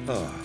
Oh.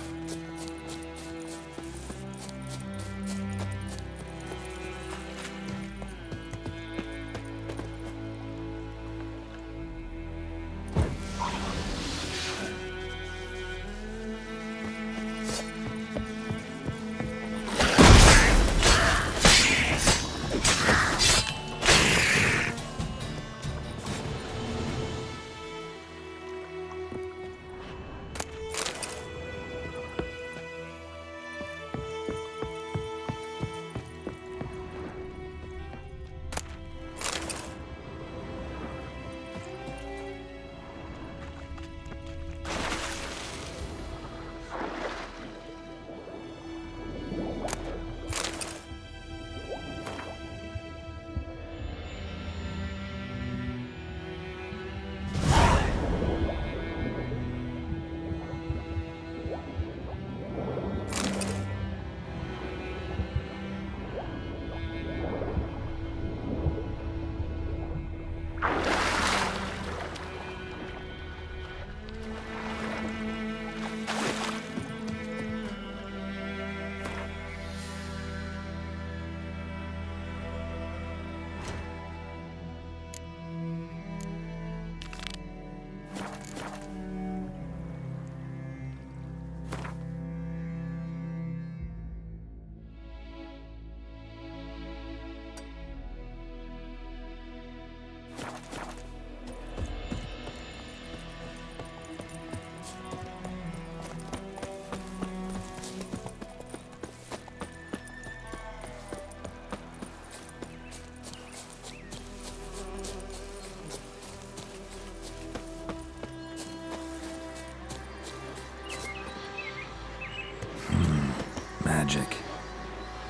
Magic.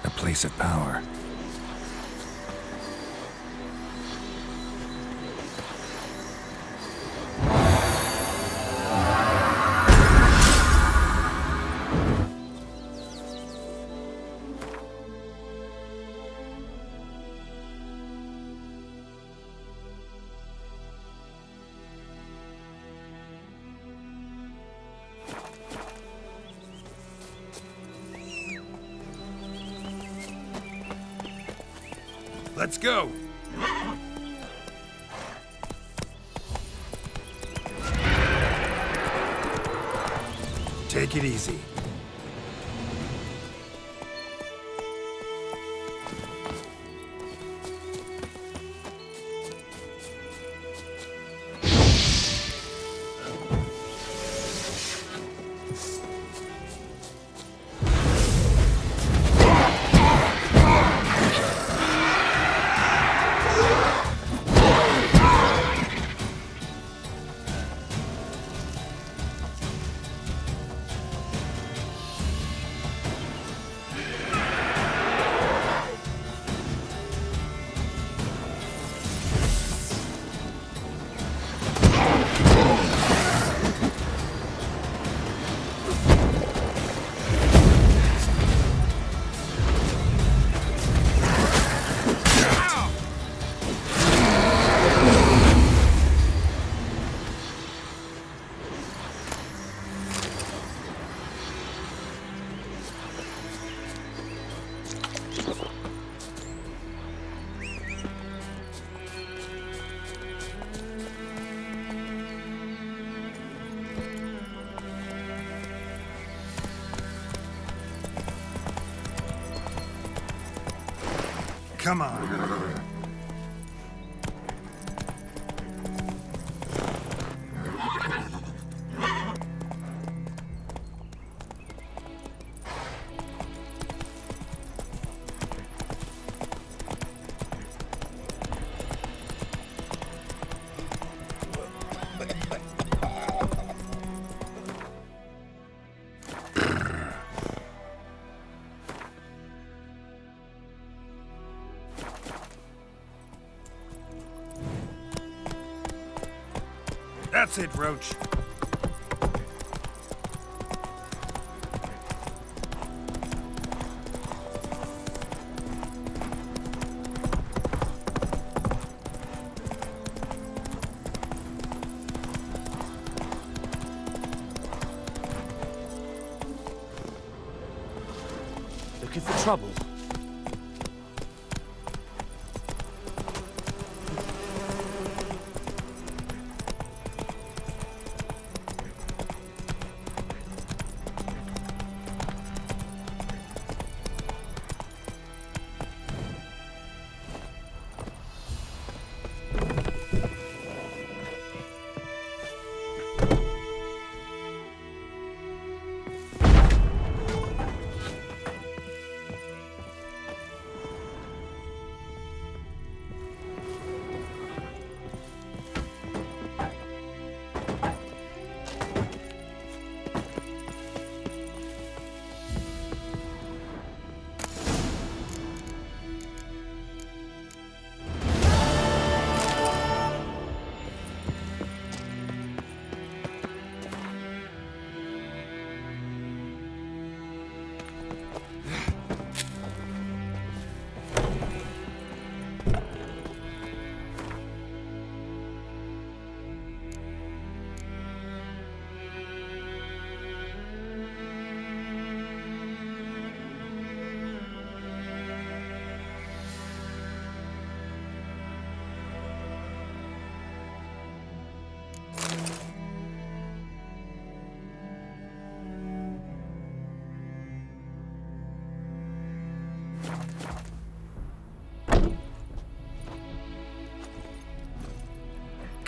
A place of power. Let's go! Take it easy. Come on. That's it, Roach. Looking for trouble?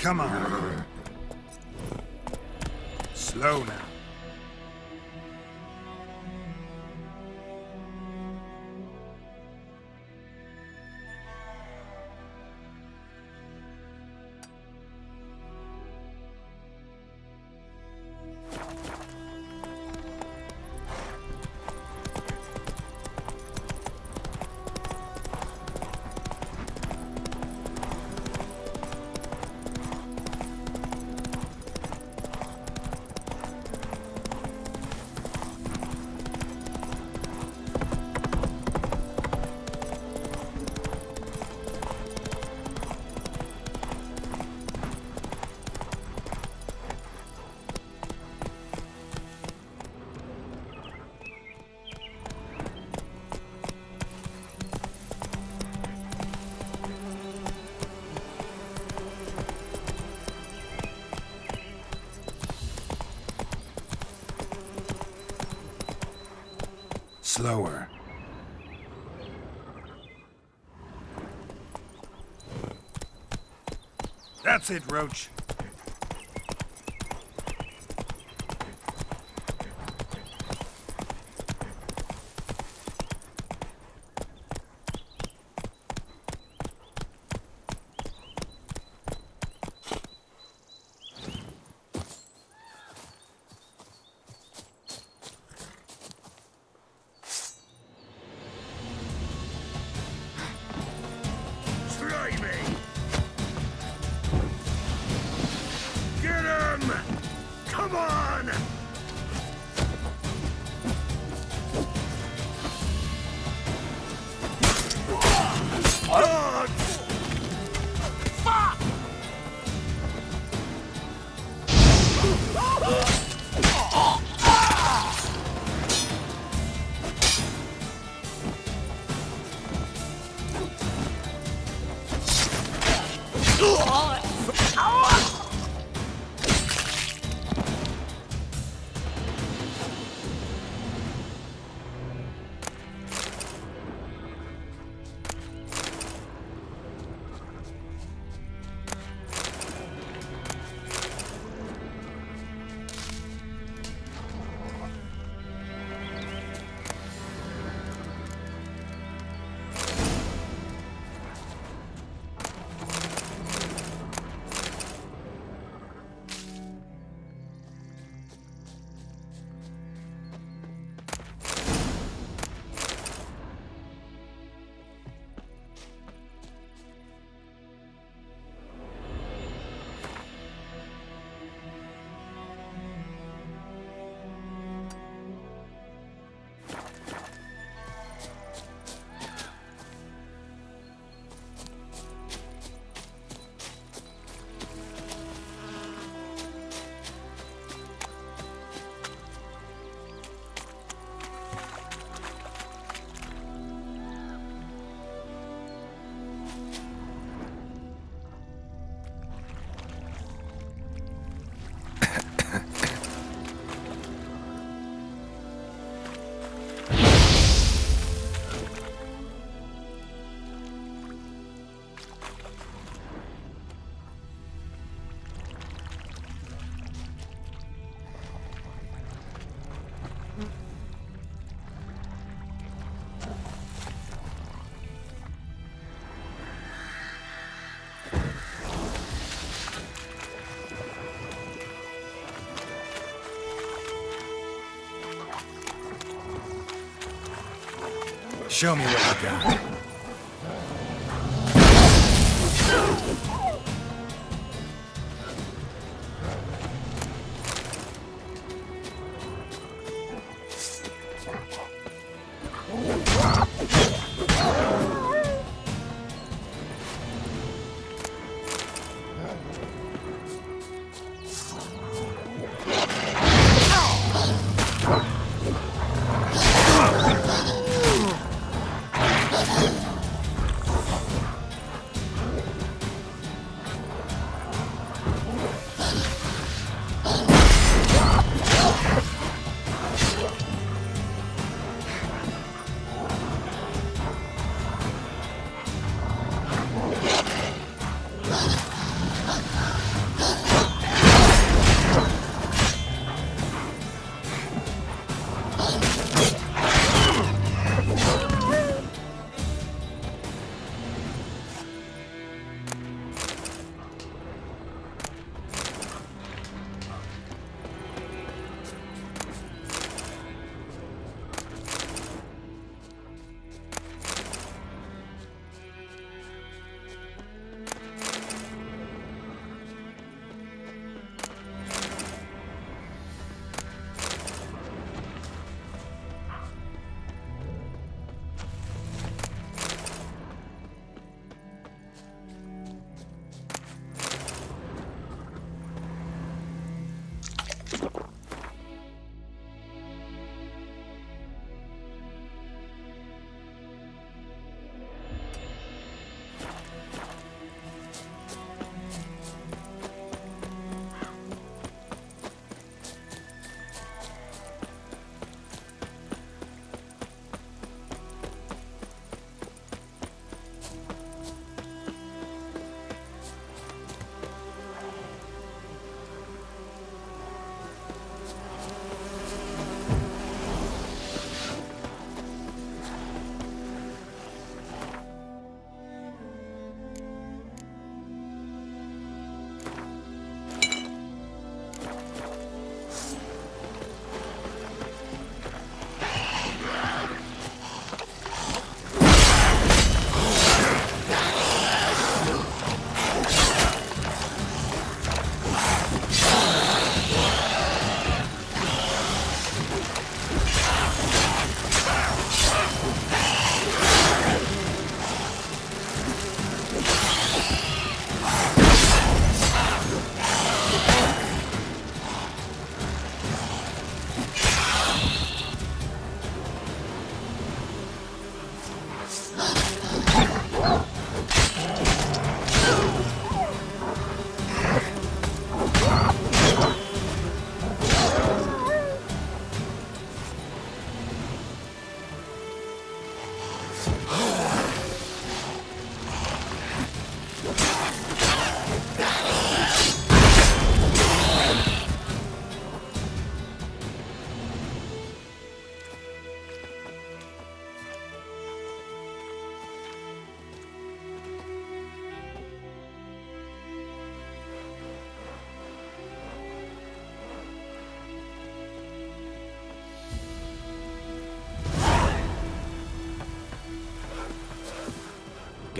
Come on. Slow now. Slower. That's it, Roach. Come on! Show me what you got.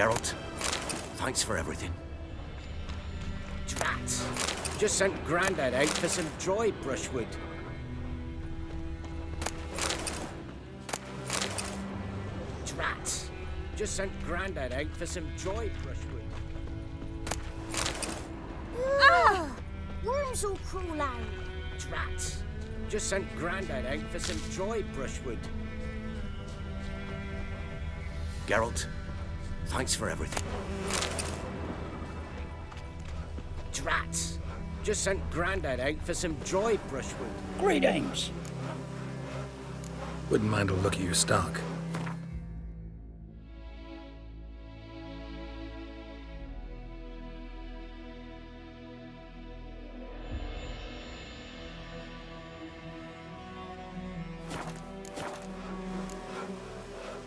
Geralt, thanks for everything. Drat! Just sent Grandad out for some dry brushwood. Drat! Just sent Grandad out for some dry brushwood. Ah! Worms will crawl out. Drat! Just sent Grandad out for some dry brushwood. Geralt, thanks for everything. Drat! Just sent Grandad out for some dry brushwood. Greetings. Wouldn't mind a look at your stock.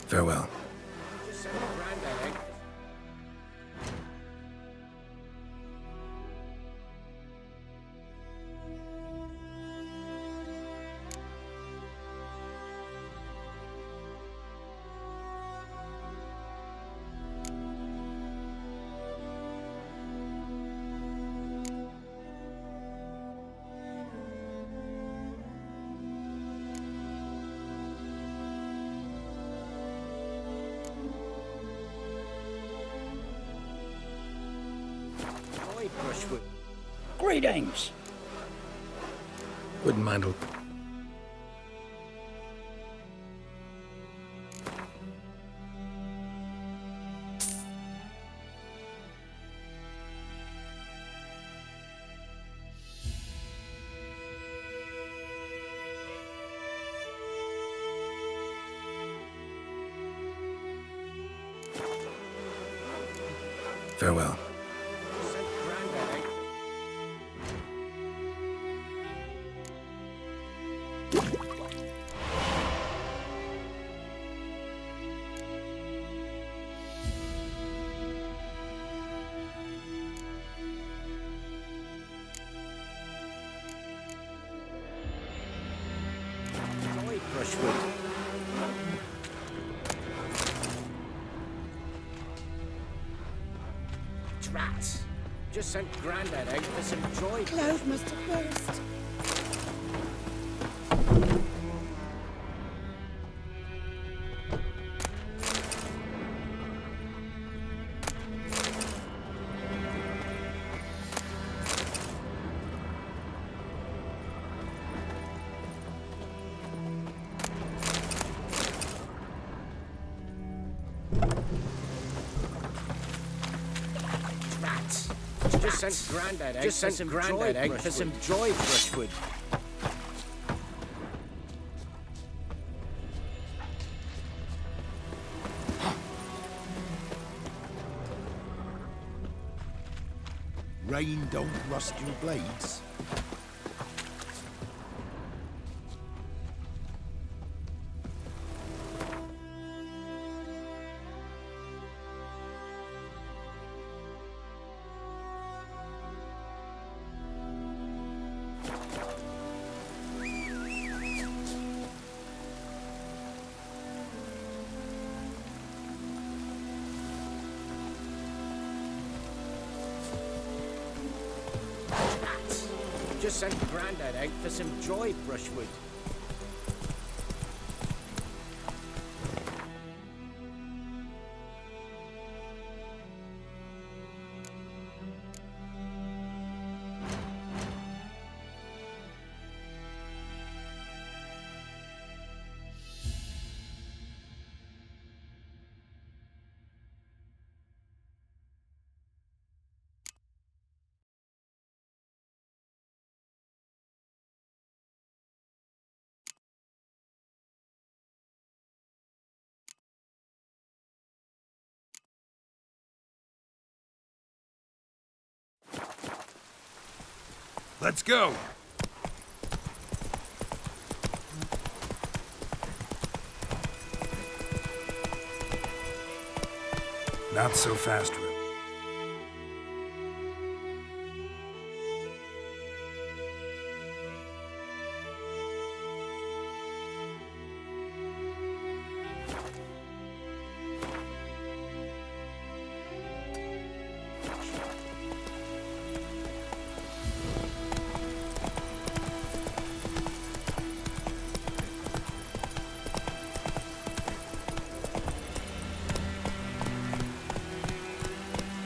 Farewell. Just sent Grandad out. Greetings. Wouldn't mind a... Farewell. Sent Grandad out. Joy brushwood. Drats. Just sent Grandad out for some joy. Cloud must have burst. Drats. Just sent Grandad out. Just sent Grandad out for some joy brushwood. Rain don't rust your blades. Drats. Just sent Grandad out for some joy brushwood. Let's go. Not so fast, Rip.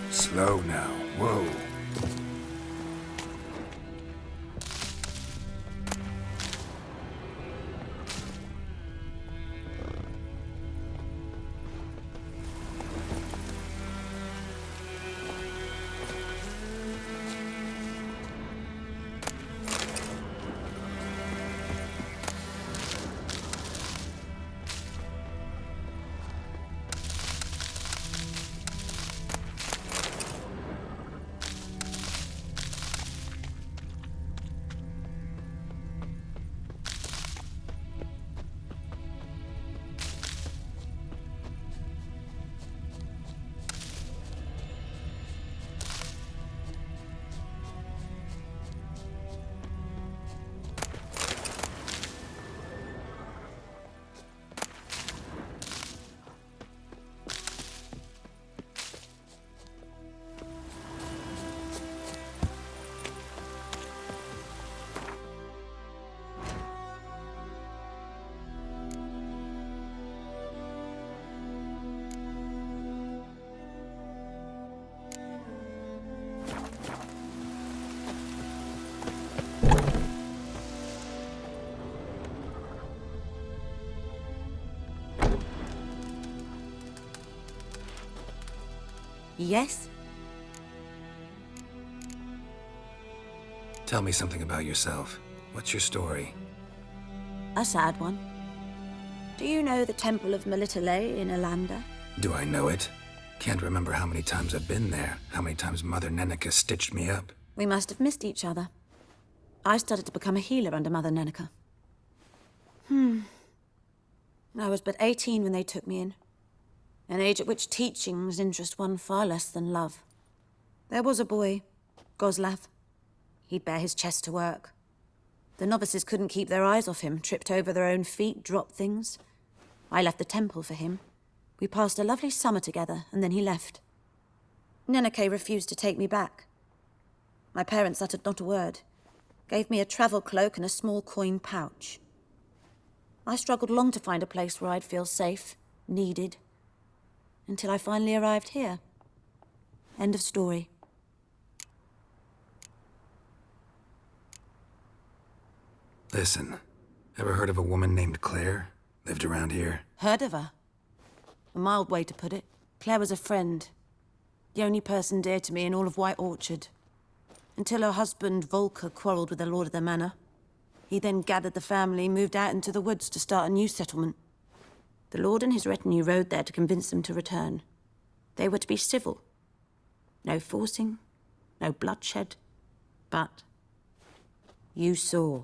Slow now. Whoa. Yes? Tell me something about yourself. What's your story? A sad one. Do you know the Temple of Melitele in Alanda? Do I know it? Can't remember how many times I've been there, how many times Mother Nenica stitched me up. We must have missed each other. I started to become a healer under Mother Nenica. I was but 18 when they took me in. An age at which teachings interest one far less than love. There was a boy, Goslav. He'd bare his chest to work. The novices couldn't keep their eyes off him, tripped over their own feet, dropped things. I left the temple for him. We passed a lovely summer together, and then he left. Neneke refused to take me back. My parents uttered not a word, gave me a travel cloak and a small coin pouch. I struggled long to find a place where I'd feel safe, needed, until I finally arrived here. End of story. Listen, ever heard of a woman named Claire? Lived around here? Heard of her? A mild way to put it. Claire was a friend. The only person dear to me in all of White Orchard. Until her husband, Volker, quarreled with the lord of the manor. He then gathered the family, moved out into the woods to start a new settlement. The lord and his retinue rode there to convince them to return. They were to be civil. No forcing, no bloodshed. But you saw.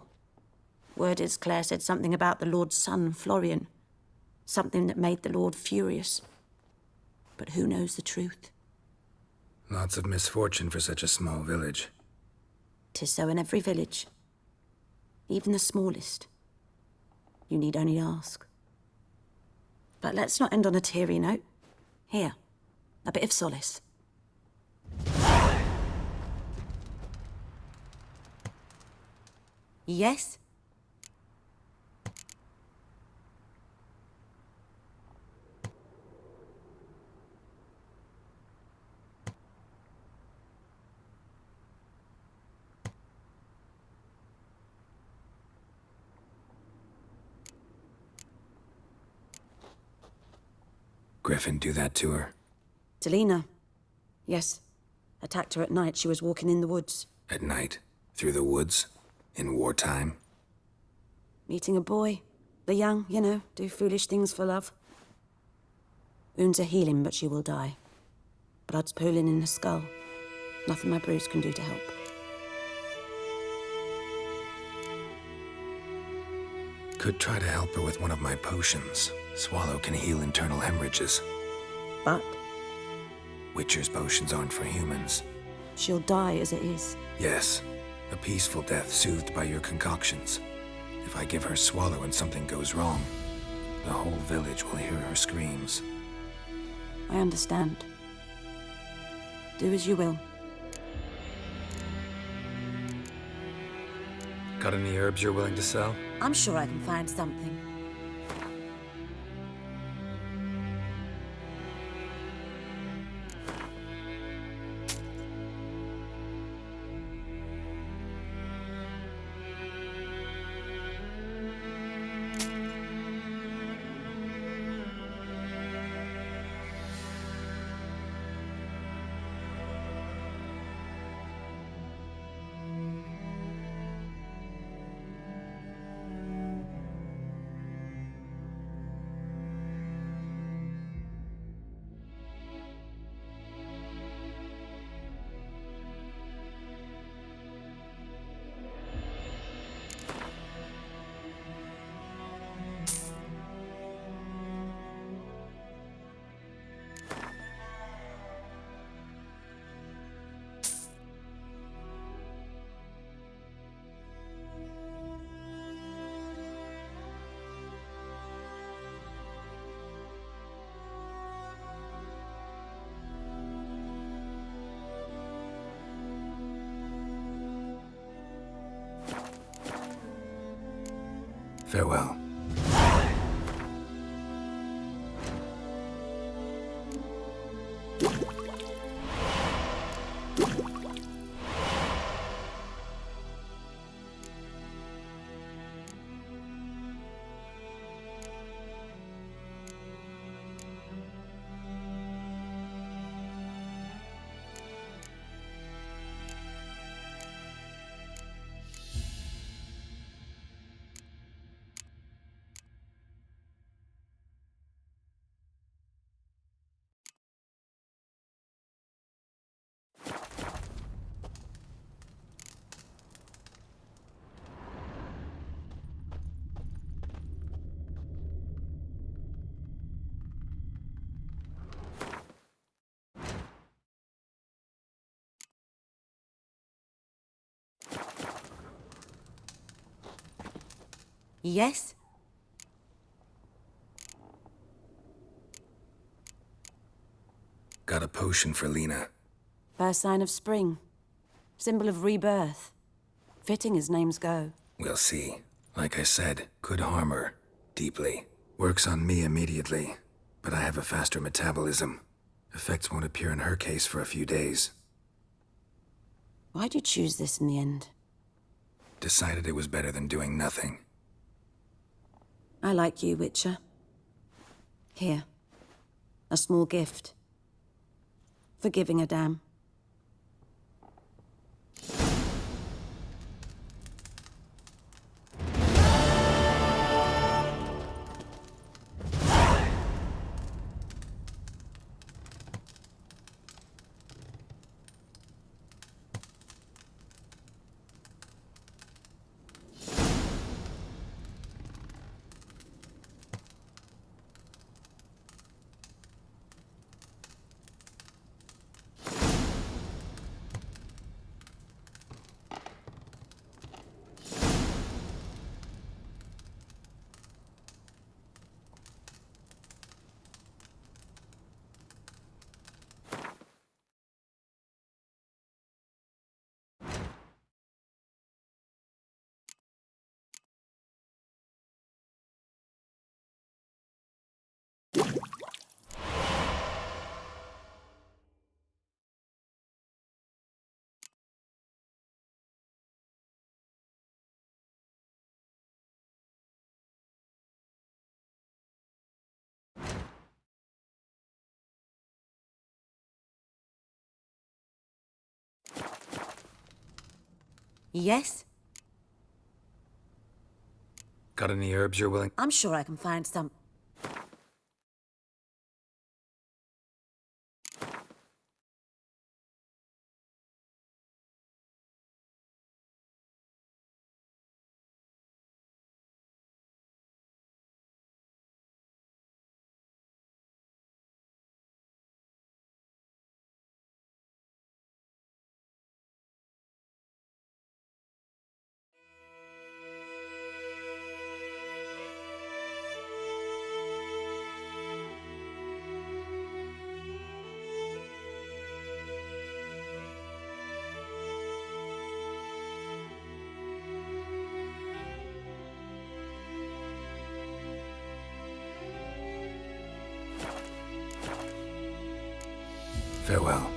Word is Claire said something about the lord's son, Florian. Something that made the lord furious. But who knows the truth? Lots of misfortune for such a small village. 'Tis so in every village. Even the smallest. You need only ask. But let's not end on a teary note. Here, a bit of solace. Yes? Griffin do that to her? Delina. Yes. Attacked her at night. She was walking in the woods. At night? Through the woods? In wartime? Meeting a boy. The young, you know, do foolish things for love. Wounds are healing, but she will die. Blood's pooling in her skull. Nothing my bruise can do to help. Could try to help her with one of my potions. Swallow can heal internal hemorrhages. But Witcher's potions aren't for humans. she'll die as it is. Yes, a peaceful death soothed by your concoctions. If I give her Swallow and something goes wrong, the whole village will hear her screams. I understand. Do as you will. Got any herbs you're willing to sell? I'm sure I can find something. Farewell. Yes? Got a potion for Lena. First sign of spring. Symbol of rebirth. Fitting as names go. We'll see. Like I said, could harm her. Deeply. Works on me immediately. But I have a faster metabolism. Effects won't appear in her case for a few days. Why'd you choose this in the end? Decided it was better than doing nothing. I like you, Witcher. Here. A small gift. For giving a damn. Yes? Got any herbs you're willing? I'm sure I can find some. Farewell.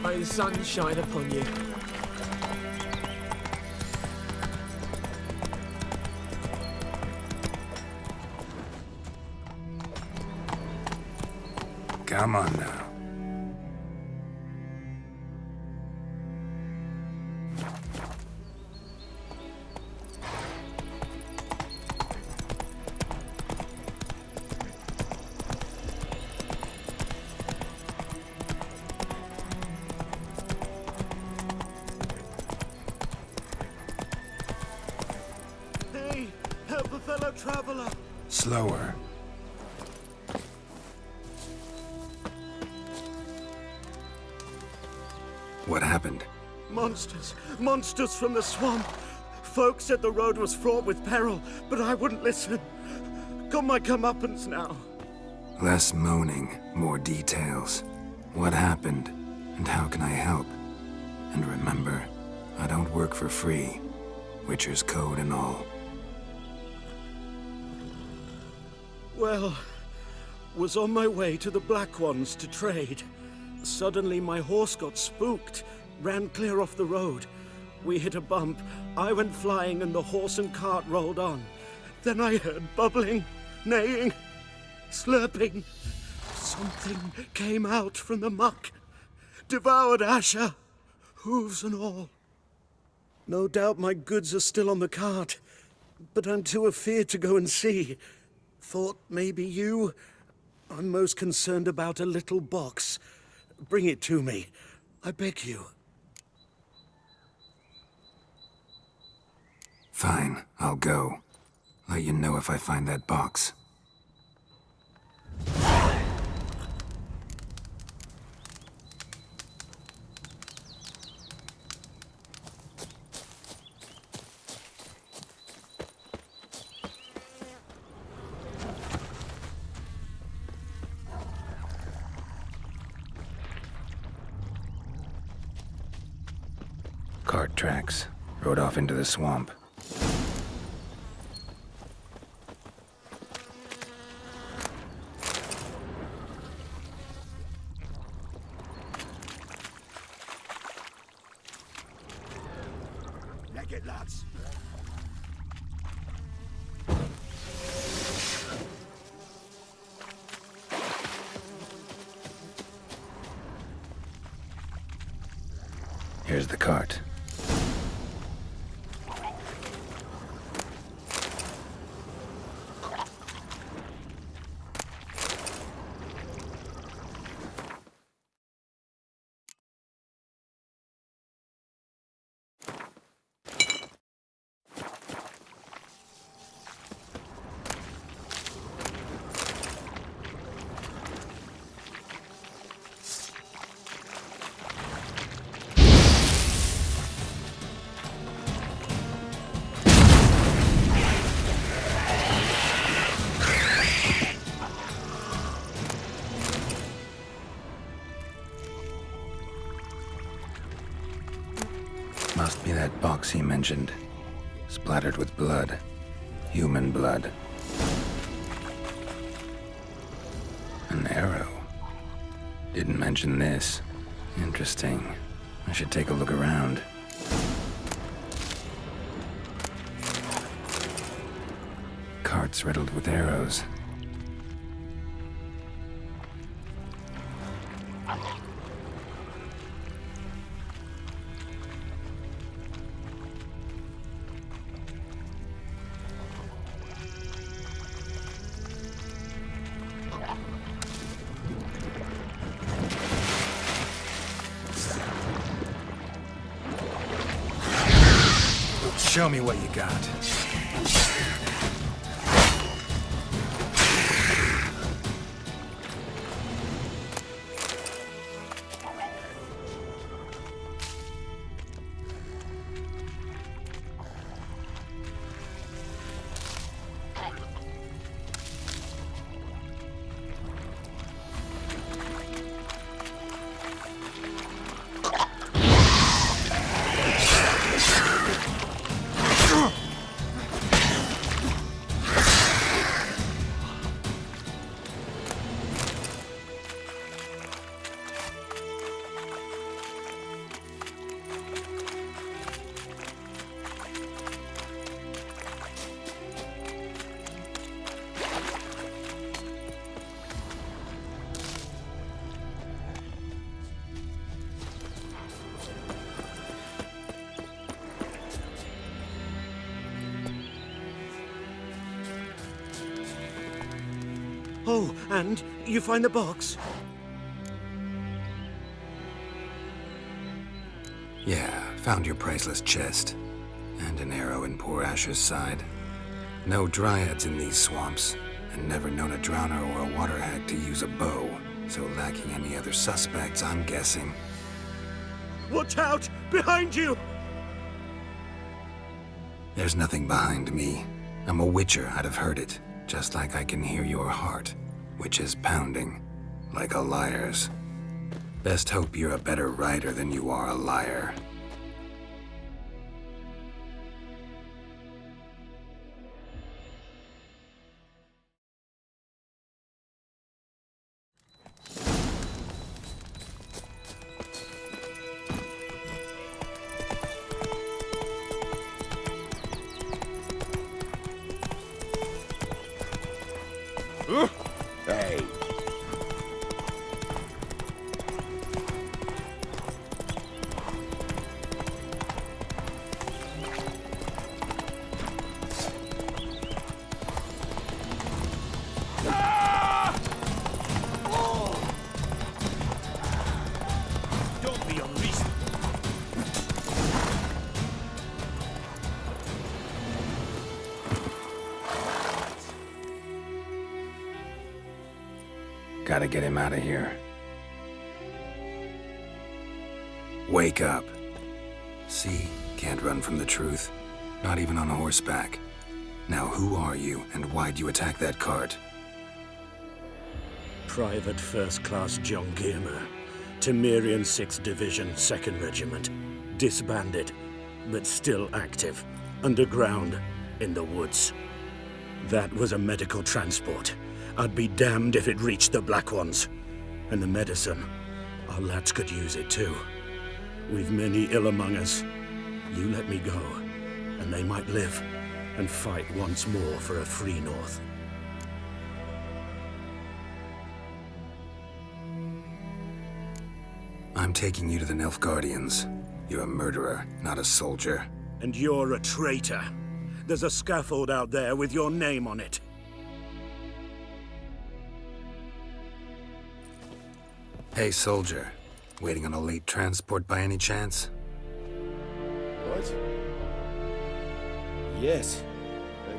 May the sun shine upon you. Come on now. Hey, help a fellow traveler. Slower. What happened? Monsters. Monsters from the swamp. Folks said the road was fraught with peril, but I wouldn't listen. Got my comeuppance now. Less moaning, more details. What happened, and how can I help? And remember, I don't work for free. Witcher's code and all. Well, was on my way to the Black Ones to trade. Suddenly my horse got spooked, ran clear off the road. We hit a bump, I went flying and the horse and cart rolled on. Then I heard bubbling, neighing, slurping. Something came out from the muck, devoured Asher, hooves and all. No doubt my goods are still on the cart, but I'm too afeard to go and see. Thought maybe you... I'm most concerned about a little box. Bring it to me. I beg you. Fine, I'll go. Let you know if I find that box. Cart tracks. Rode off into the swamp. Leg it, lads. Here's the cart. Must be that box he mentioned. Splattered with blood. Human blood. An arrow. Didn't mention this. Interesting. I should take a look around. Carts riddled with arrows. Show me what you got. Oh, and you find the box? Yeah, found your priceless chest. And an arrow in poor Ash's side. No dryads in these swamps, and never known a drowner or a water hag to use a bow. So lacking any other suspects, I'm guessing. Watch out! Behind you! There's nothing behind me. I'm a witcher, I'd have heard it. Just like I can hear your heart, which is pounding, like a liar's. Best hope you're a better writer than you are a liar. Hey. Gotta get him out of here. Wake up. See? Can't run from the truth. Not even on horseback. Now who are you, and why'd you attack that cart? Private First Class John Giermer, Temerian 6th Division, 2nd Regiment. Disbanded, but still active. Underground, in the woods. That was a medical transport. I'd be damned if it reached the Black Ones. And the medicine, our lads could use it too. We've many ill among us. You let me go, and they might live, and fight once more for a free North. I'm taking you to the Nilfgaardians. You're a murderer, not a soldier. And you're a traitor. There's a scaffold out there with your name on it. Hey, soldier. Waiting on a late transport by any chance? What? Yes.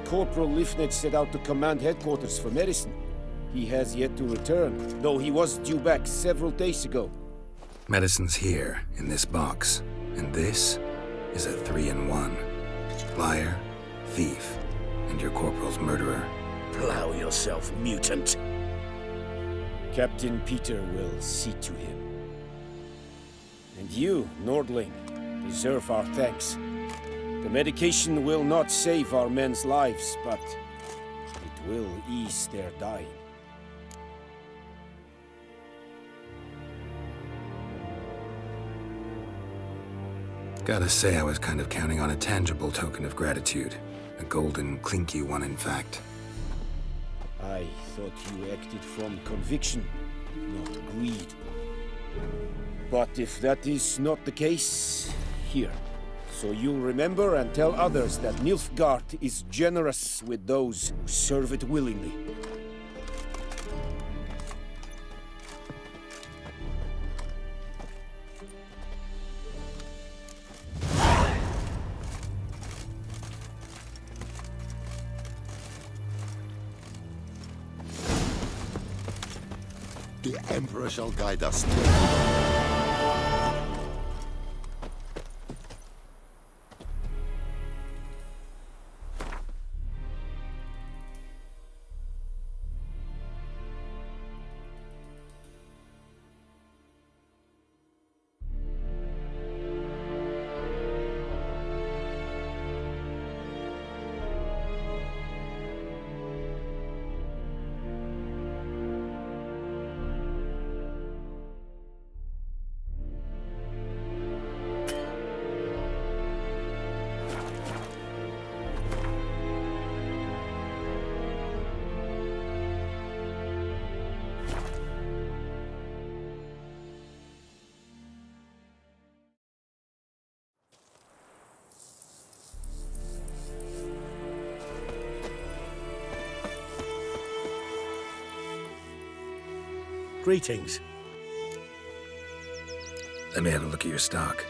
Corporal Lifnitz set out to command headquarters for medicine. He has yet to return, though he was due back several days ago. Medicine's here, in this box. And this is a 3-in-1. Liar, thief, and your corporal's murderer. Plow yourself, mutant. Captain Peter will see to him. And you, Nordling, deserve our thanks. The medication will not save our men's lives, but it will ease their dying. Gotta say, I was kind of counting on a tangible token of gratitude. A golden, clinky one, in fact. I thought you acted from conviction, not greed. But if that is not the case, here. So you'll remember and tell others that Nilfgaard is generous with those who serve it willingly. The Emperor shall guide us. Greetings. Let me have a look at your stock.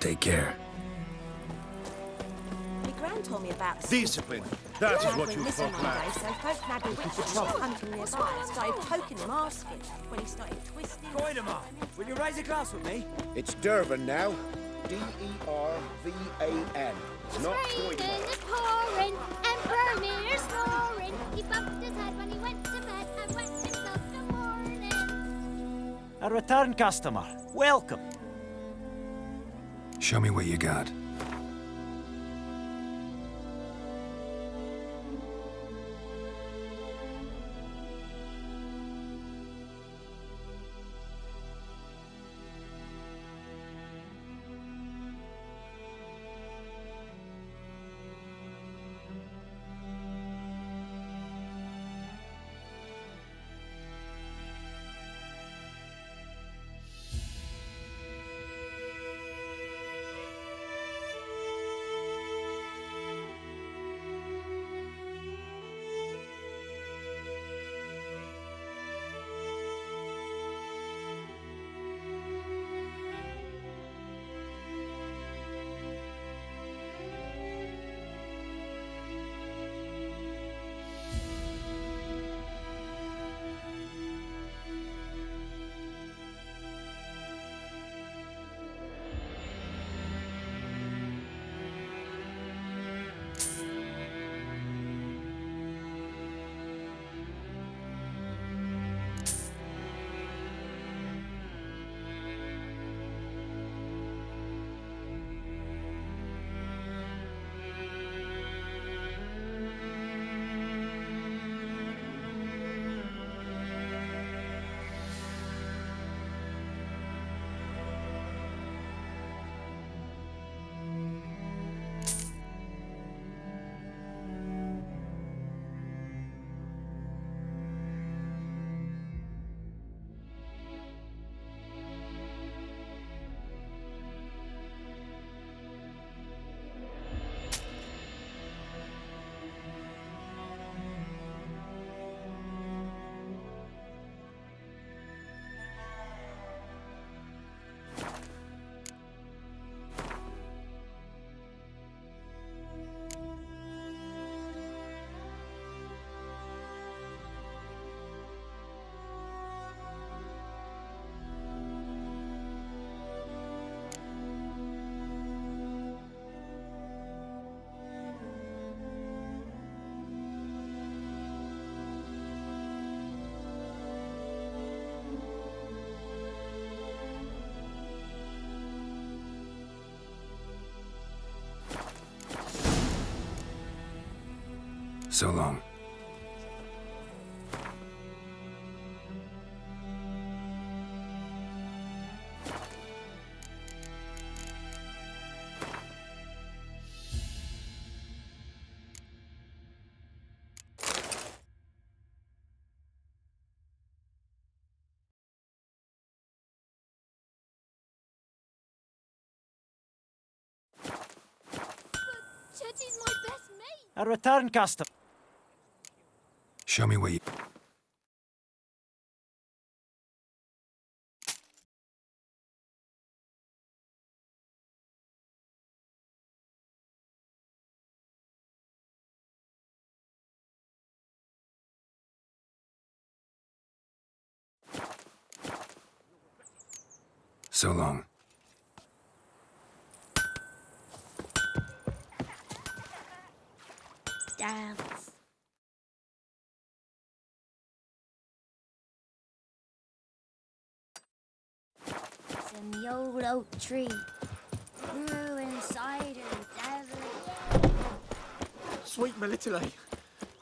Take care. My grand told me about the Discipline. That is Lad what went you missing fuck one day, lads. so folk nabbed a witch and was hunting nearby. Started poking him, asking when he started twisting. Coin 'em up. Will you raise a glass with me? It's Dervan now. D-E-R-V-A-N. Not Raining Croydon. is pouring, Emperor Mirror's snoring. He bumped his head when he went to bed and wet himself in the morning. A return customer. Welcome. Show me what you got. So long. Chetty's my best mate. A return customer. Show me what you... So long. Dance. It's in the old oak tree. Grew inside her devil. Sweet Melitele.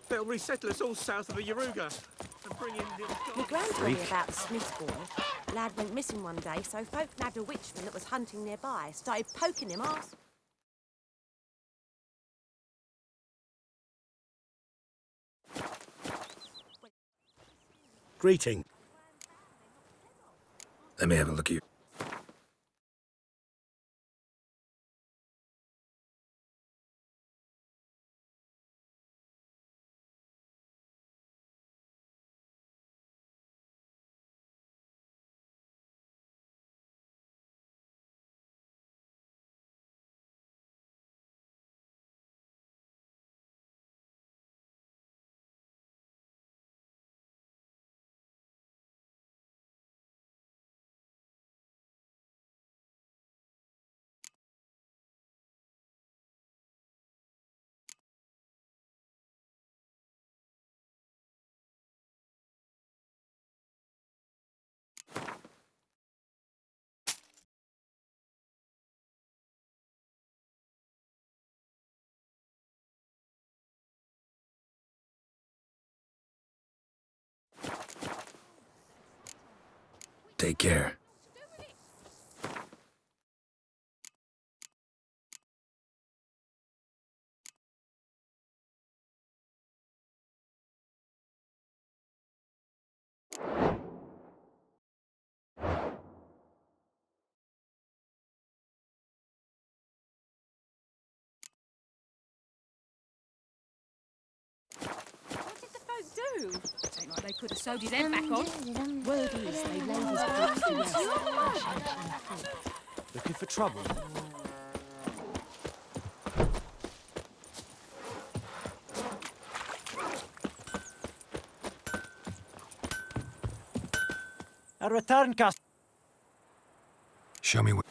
They'll resettle us all south of the Yaruga and bring in the... My gran told me about the Smith's boy. Lad went missing one day, so folk nabbed a witchman that was hunting nearby. Started poking him, asking. Greeting. Let me have a look at you. Take care. What did the folk do? Ain't like they could have sewed his head back on. Word is they laid his corpse to rest. Looking for trouble? A return customer. Show me what...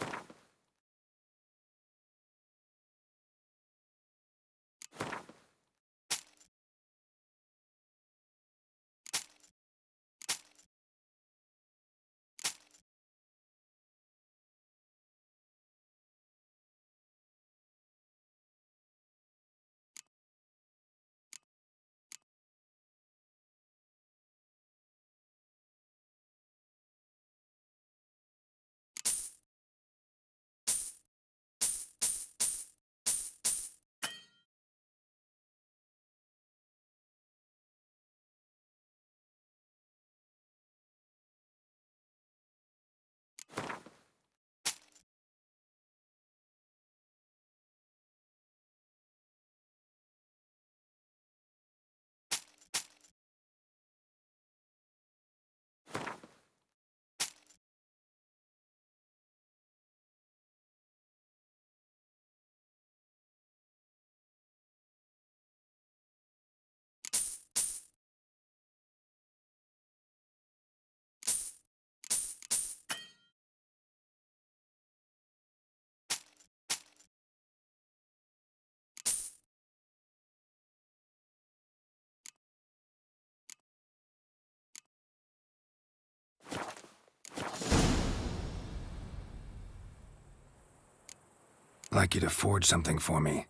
I'd like you to forge something for me.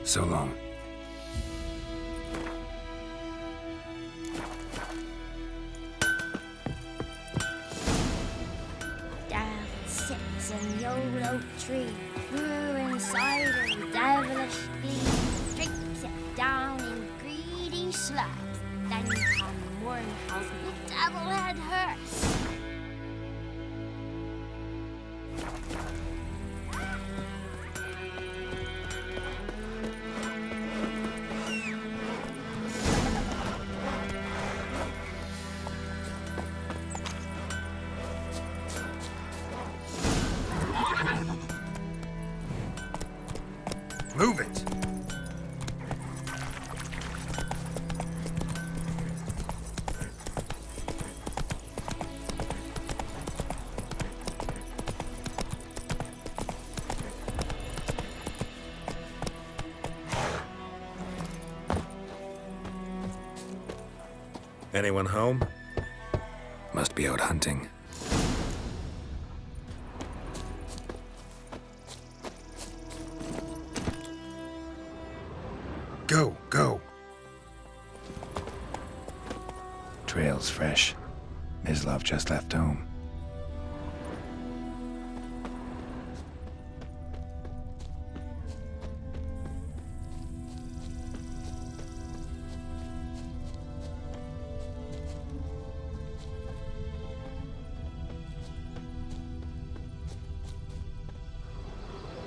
So long. Devil sits in the old oak tree, brewing cider with devilish glee. Drinks it down in greedy slugs. Then come one house the devil had hers. Move it! Anyone home? Must be out hunting. Go, go! Trail's fresh. Mislav just left home.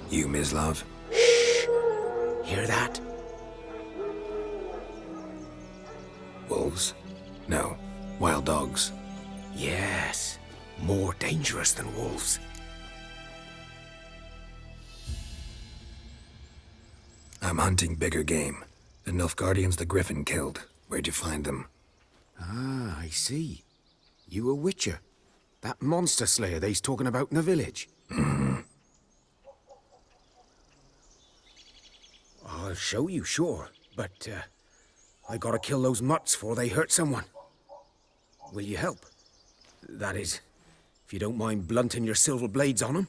You, Mislav? Hear that? Wolves? No. Wild dogs. Yes. More dangerous than wolves. I'm hunting bigger game. The Nilfgaardians the Griffin killed. Where'd you find them? Ah, I see. You a witcher. That monster slayer they's talking about in the village. I'll show you, sure. But, I gotta kill those mutts before they hurt someone. Will you help? That is, if you don't mind blunting your silver blades on them.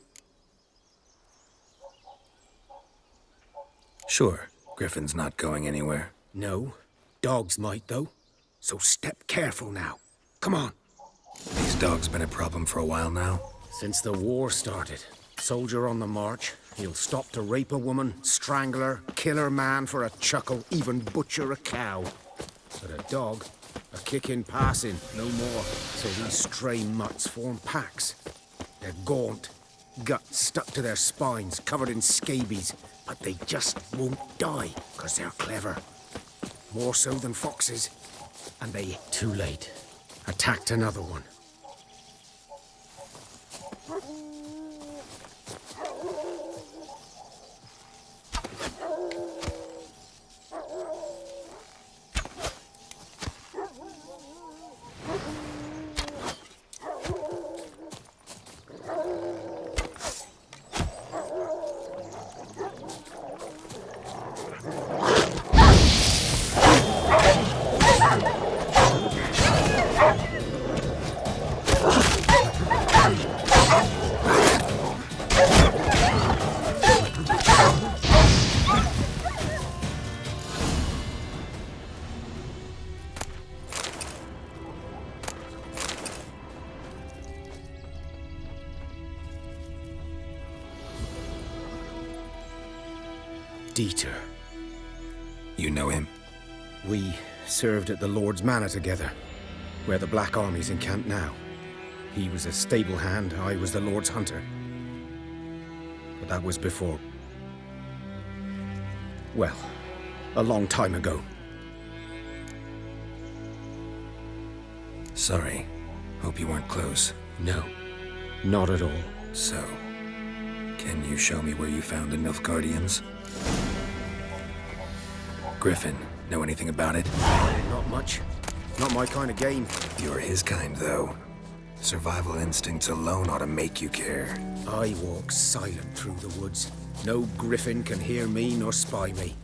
Sure. Griffin's not going anywhere. No. Dogs might, though. So step careful now. Come on. These dogs been a problem for a while now. Since the war started. Soldier on the march. He'll stop to rape a woman, strangle her, kill her man for a chuckle, even butcher a cow. But a dog, a kick in passing, no more. So these stray mutts form packs. They're gaunt, guts stuck to their spines, covered in scabies. But they just won't die, because they're clever. More so than foxes. And they, too late, attacked another one. Dieter. You know him? We served at the Lord's Manor together, where the Black Army's encamped now. He was a stable hand, I was the Lord's hunter. But that was before... well, a long time ago. Sorry. Hope you weren't close. No, not at all. So, can you show me where you found the Nilfgaardians? Griffin, know anything about it? Not much. Not my kind of game. You're his kind, though. Survival instincts alone ought to make you care. I walk silent through the woods. No griffin can hear me nor spy me.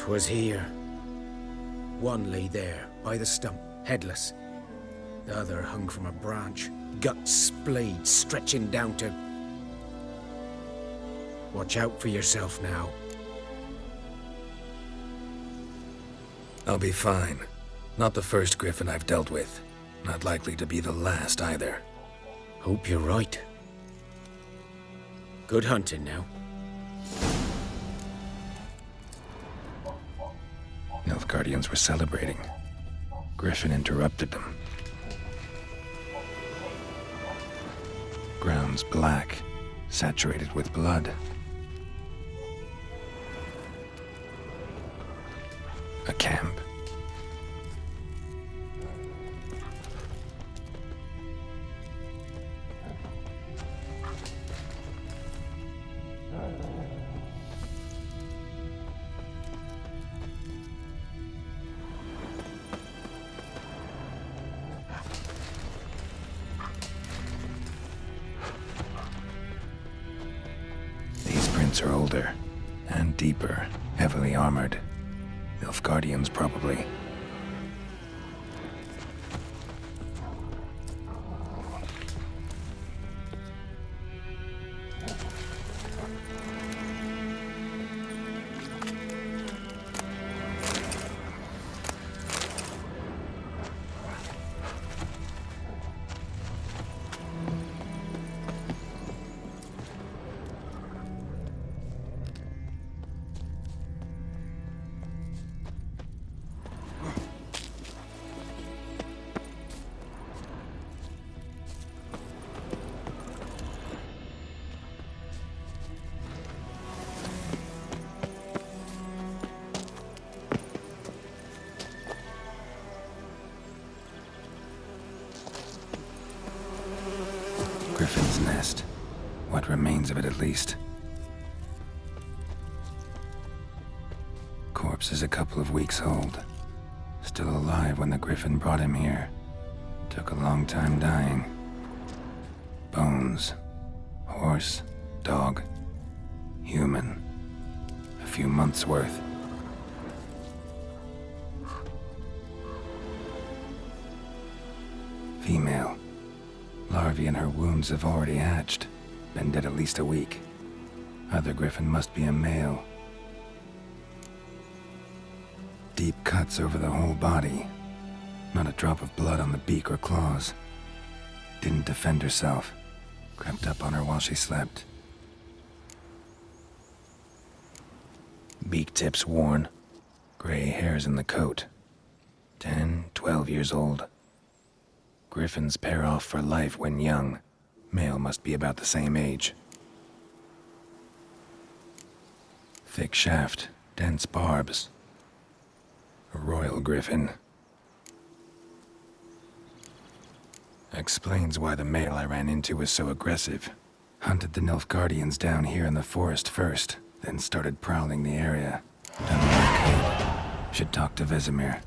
Was here. One lay there, by the stump, headless. The other hung from a branch, guts splayed, stretching down to... Watch out for yourself now. I'll be fine. Not the first Griffin I've dealt with. Not likely to be the last either. Hope you're right. Good hunting now. Nilfgaardians were celebrating. Griffin interrupted them. Ground's black, saturated with blood. A camp. Are older and deeper, heavily armored. Nilfgaardians, probably. remains of it at least. Corpse is a couple of weeks old. Still alive when the griffin brought him here. Took a long time dying. Bones. Horse. Dog. Human. A few months' worth. Female. Larvae in her wounds have already hatched. Been dead at least a week. Other griffin must be a male. Deep cuts over the whole body. Not a drop of blood on the beak or claws. Didn't defend herself. Crept up on her while she slept. Beak tips worn. Gray hairs in the coat. 10, 12 years old. Griffins pair off for life when young. Male must be about the same age. Thick shaft, dense barbs. A royal griffin. Explains why the male I ran into was so aggressive. Hunted the Nilfgaardians down here in the forest first, then started prowling the area. Done what I could. Should talk to Vesemir.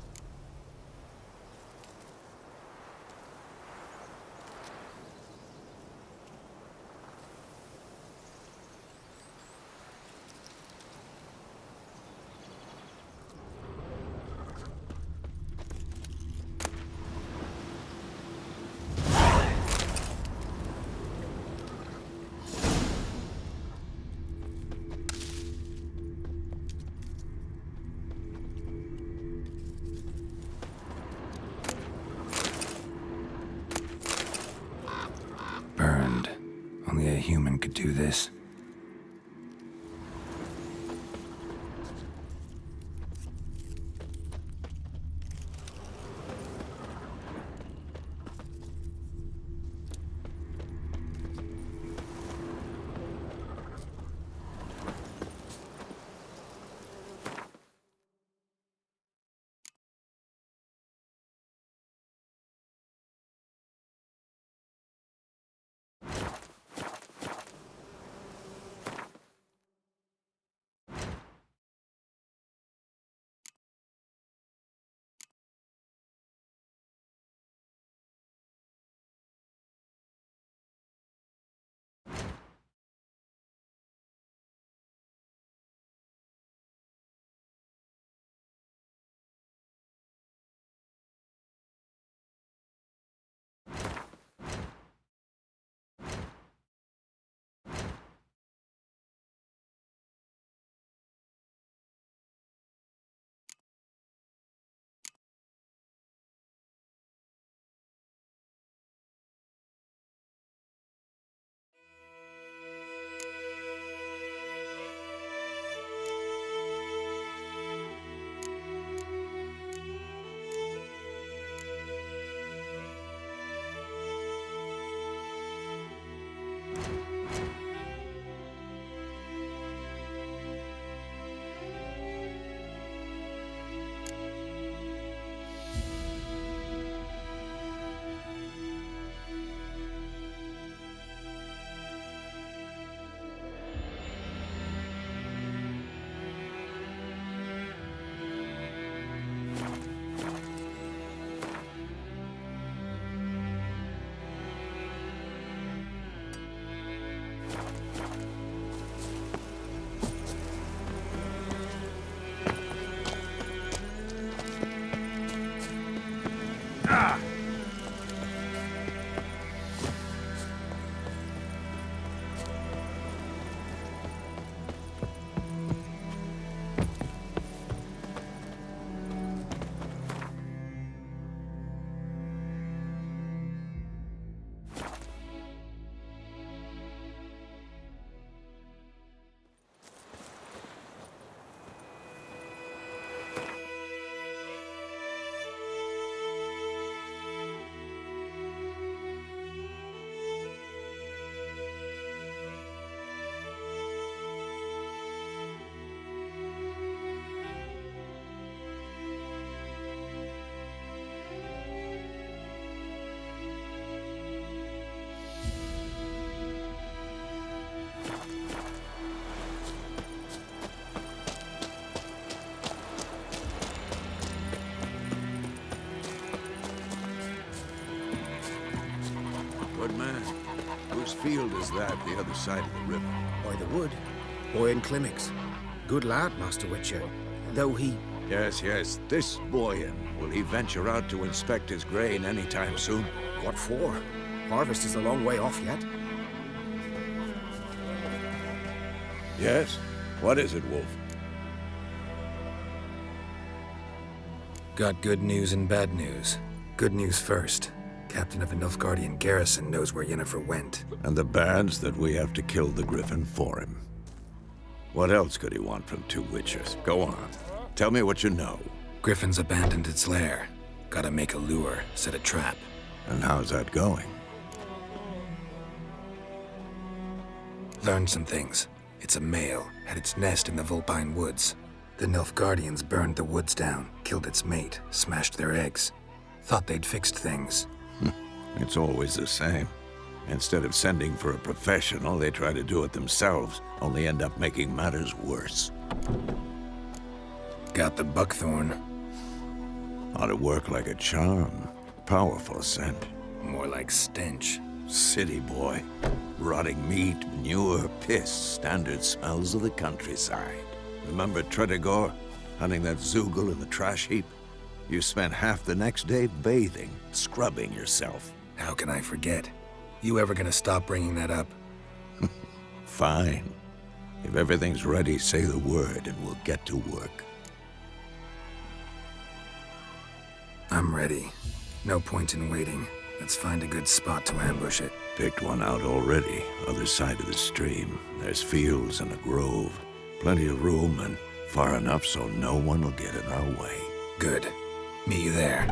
Burned. Only a human could do this. was that the other side of the river? By the wood. Boy in Climmix. Good lad, Master Witcher. Though he... Yes, yes. This boy, will he venture out to inspect his grain anytime soon? What for? Harvest is a long way off yet. Yes? What is it, Wolf? Got good news and bad news. Good news first. Captain of the Nilfgaardian garrison knows where Yennefer went. And the bad's that we have to kill the Griffin for him. What else could he want from two witchers? Go on. Tell me what you know. Griffin's abandoned its lair. Gotta make a lure, set a trap. And how's that going? Learned some things. It's a male, had its nest in the Vulpine Woods. The Nilfgaardians burned the woods down, killed its mate, smashed their eggs. Thought they'd fixed things. It's always the same. Instead of sending for a professional, they try to do it themselves, only end up making matters worse. Got the buckthorn. Ought to work like a charm. Powerful scent. More like stench. City boy. Rotting meat, manure, piss, standard smells of the countryside. Remember Tredegor? Hunting that Zoogle in the trash heap? You spent half the next day bathing, scrubbing yourself. How can I forget? You ever gonna stop bringing that up? Fine. If everything's ready, say the word and we'll get to work. I'm ready. No point in waiting. Let's find a good spot to ambush it. Picked one out already, other side of the stream. There's fields and a grove. Plenty of room and far enough so no one will get in our way. Good. Meet you there.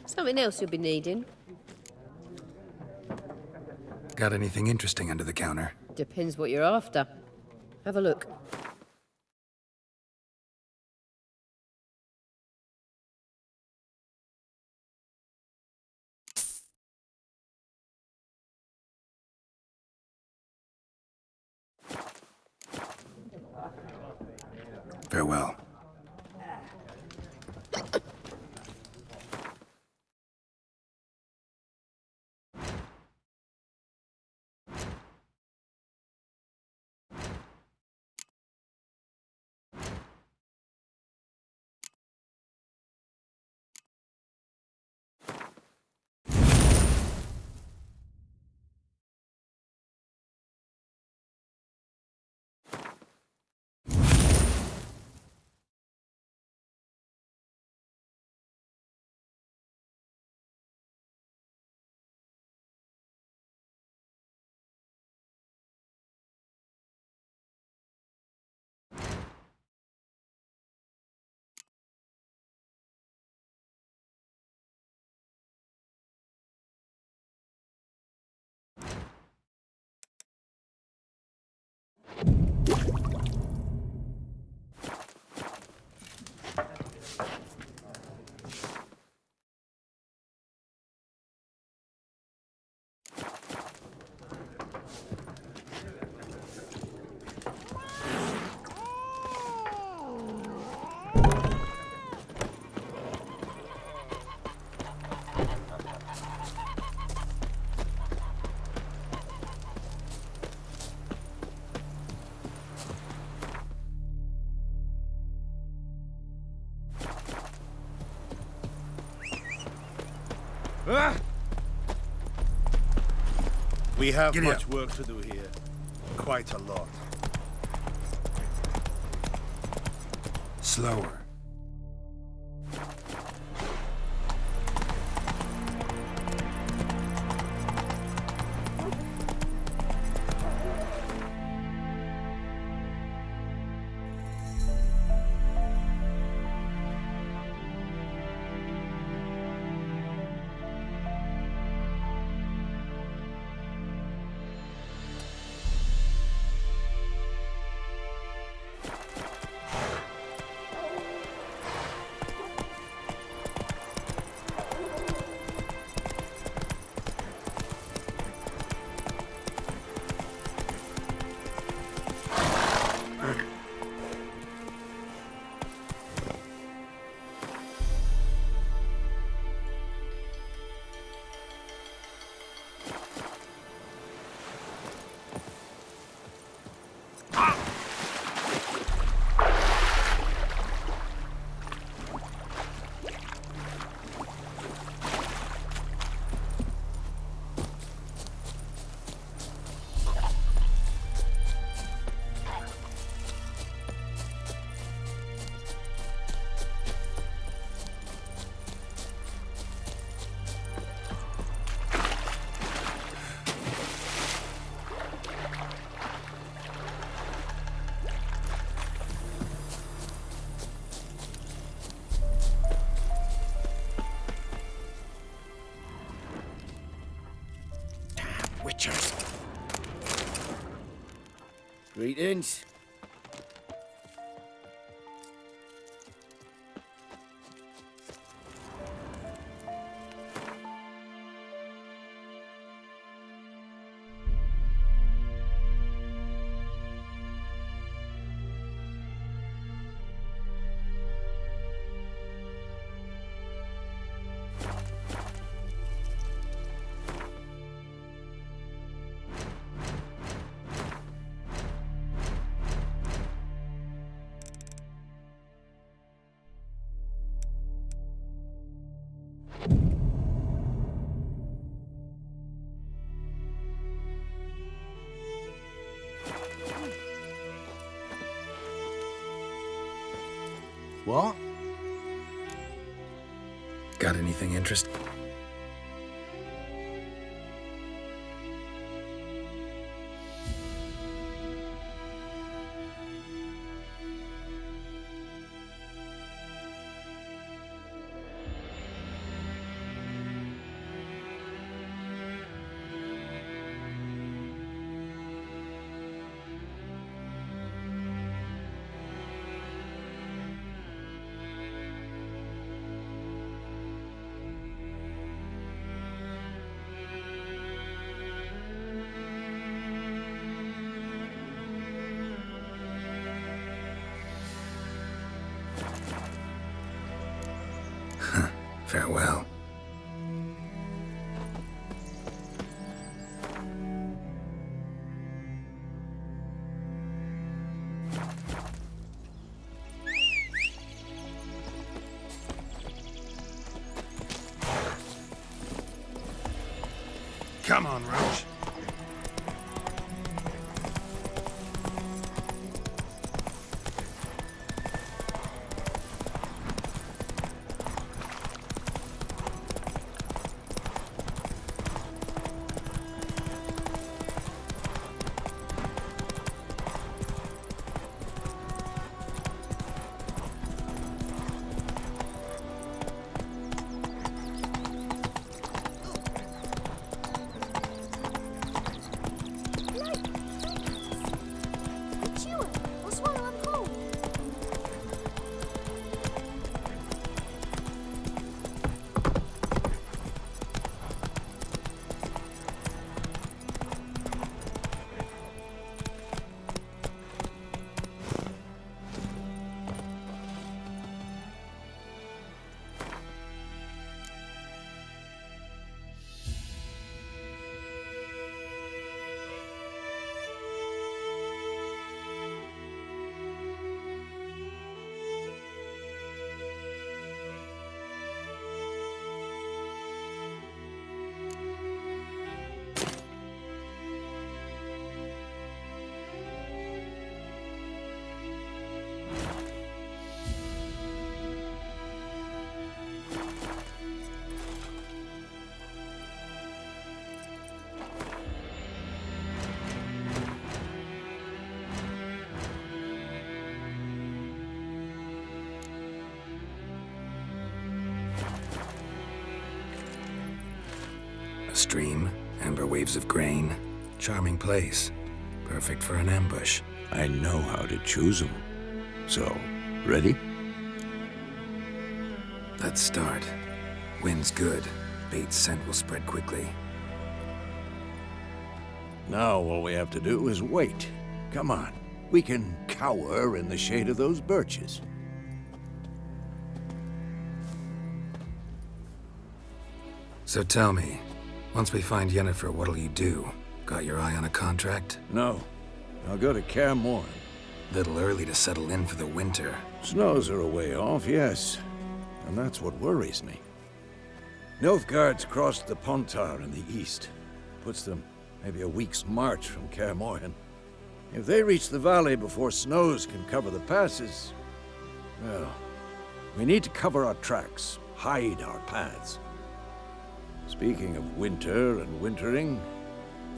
Something else you'll be needing? Got anything interesting under the counter? Depends what you're after. Have a look. Farewell. We have Giddy much up. work to do here. Quite a lot. Slower. Witchers. Greetings. What? Got anything interesting? Farewell. Come on, Roach. stream, amber waves of grain. Charming place. Perfect for an ambush. I know how to choose them. So, ready? Let's start. Wind's good. Bait's scent will spread quickly. Now all we have to do is wait. Come on. We can cower in the shade of those birches. So tell me, once we find Yennefer, what'll you do? Got your eye on a contract? No. I'll go to Kaer Morhen. Little early to settle in for the winter. Snows are a way off, yes. And that's what worries me. Nilfgaard's crossed the Pontar in the east. Puts them maybe a week's march from Kaer Morhen. If they reach the valley before snows can cover the passes, well, we need to cover our tracks, hide our paths. Speaking of winter and wintering,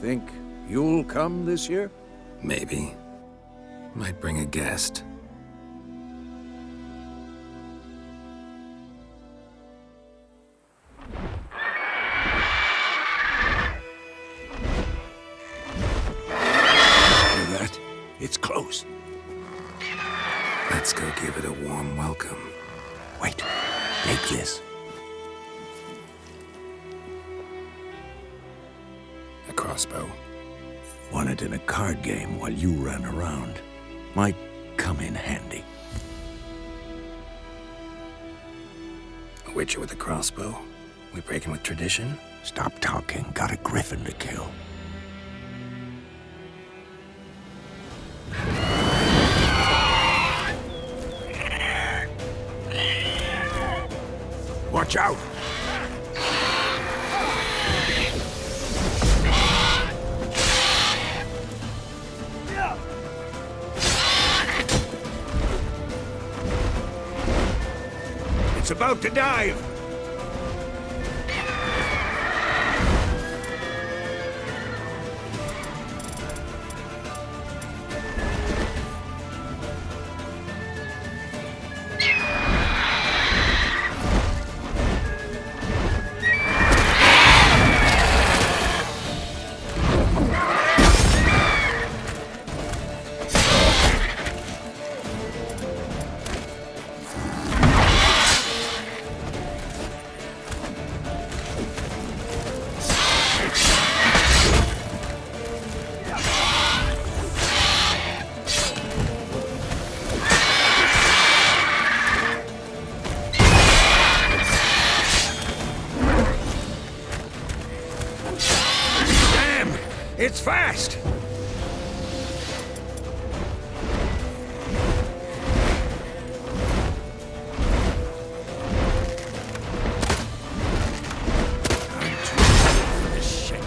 think you'll come this year? Maybe. Might bring a guest. Hear that? It's close. Let's go give it a warm welcome. Wait, take this. A crossbow. Won it in a card game while you ran around. Might come in handy. A witcher with a crossbow? We breaking with tradition? Stop talking. Got a griffin to kill. Watch out! It's about to dive! It's fast! I'm too old for this shit.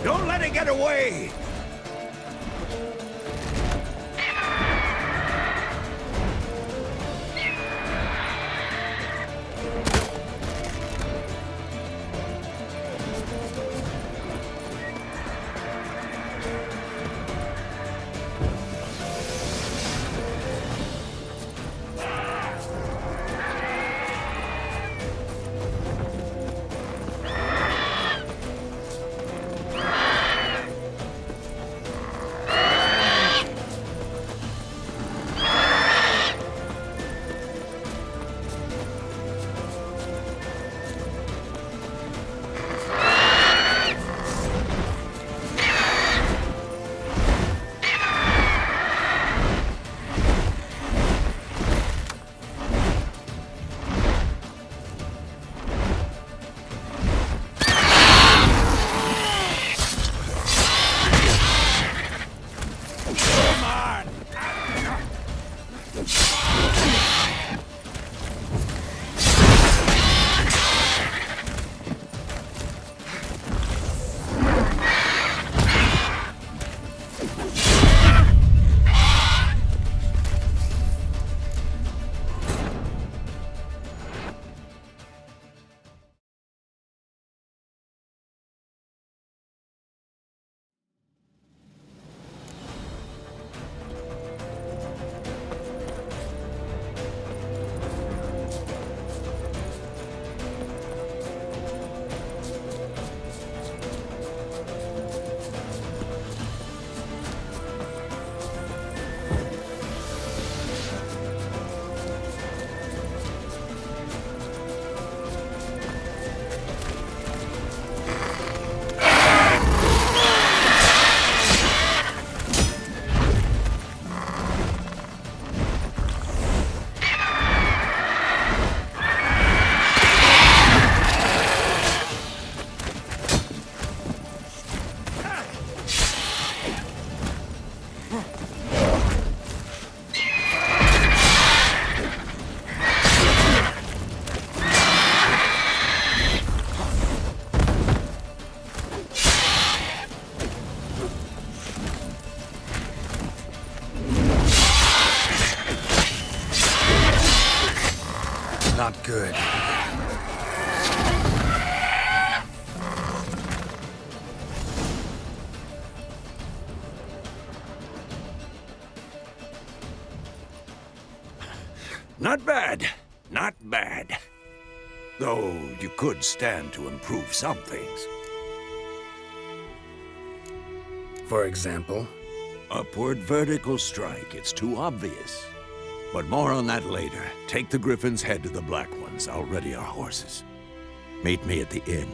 Don't let it get away! Not bad. Not bad. Though you could stand to improve some things. For example? Upward vertical strike. It's too obvious. But more on that later. Take the Griffin's head to the Black Ones. I'll ready our horses. Meet me at the inn.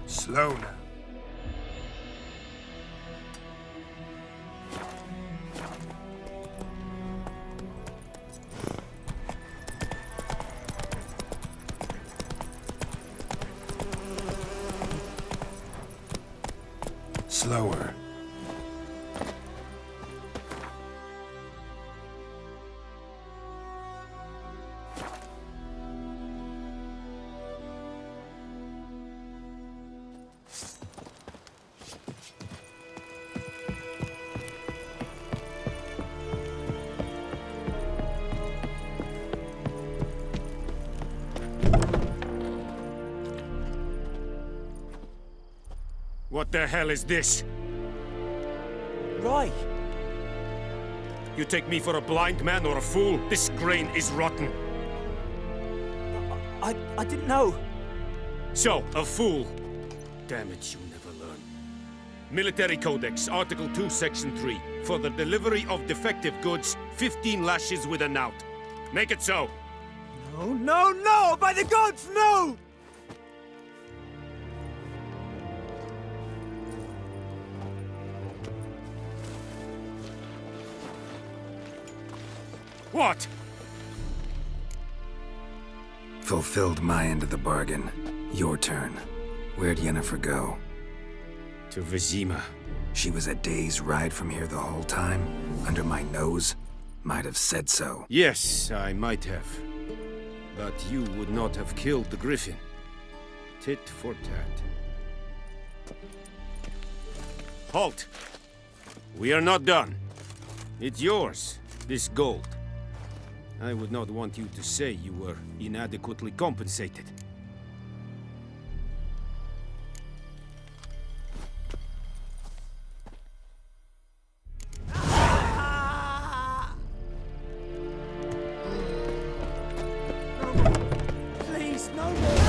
Slow now. Slower. What the hell is this? Right. You take me for a blind man or a fool? This grain is rotten. I didn't know. So, a fool. Damn it, you never learn. Military Codex, Article 2, Section 3. For the delivery of defective goods, 15 lashes with a knout. Make it so. No, no, no! By the gods, no! What? Fulfilled my end of the bargain. Your turn. Where'd Yennefer go? To Vizima. She was a day's ride from here the whole time? Under my nose? Might have said so. Yes, I might have. But you would not have killed the Griffin. Tit for tat. Halt! We are not done. It's yours, this gold. I would not want you to say you were inadequately compensated. Please, no more!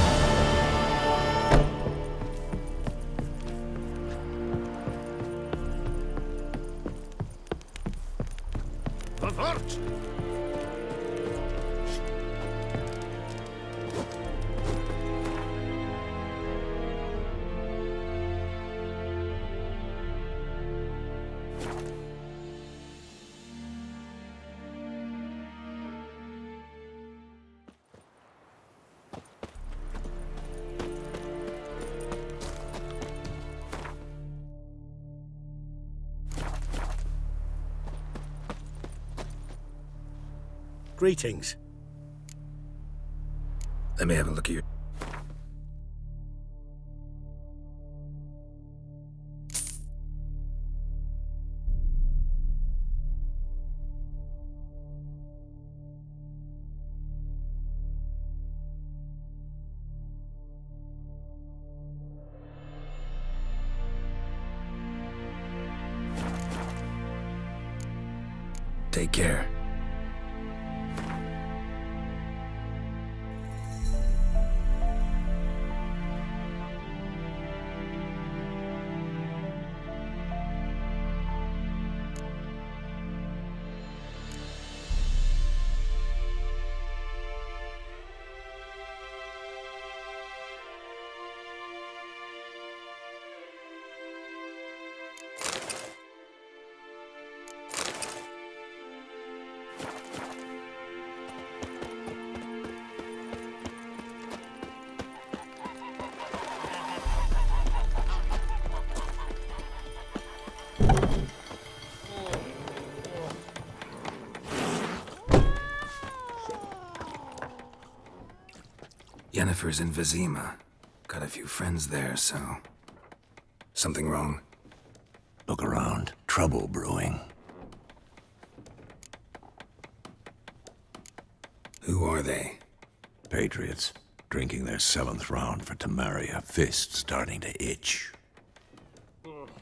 Deathmarch! Greetings. Let me have a look at your... Take care. Yennefer's in Vizima. Got a few friends there, so... Something wrong? Look around. Trouble brewing. Who are they? Patriots. Drinking their 7th round for Tamaria. Fist starting to itch.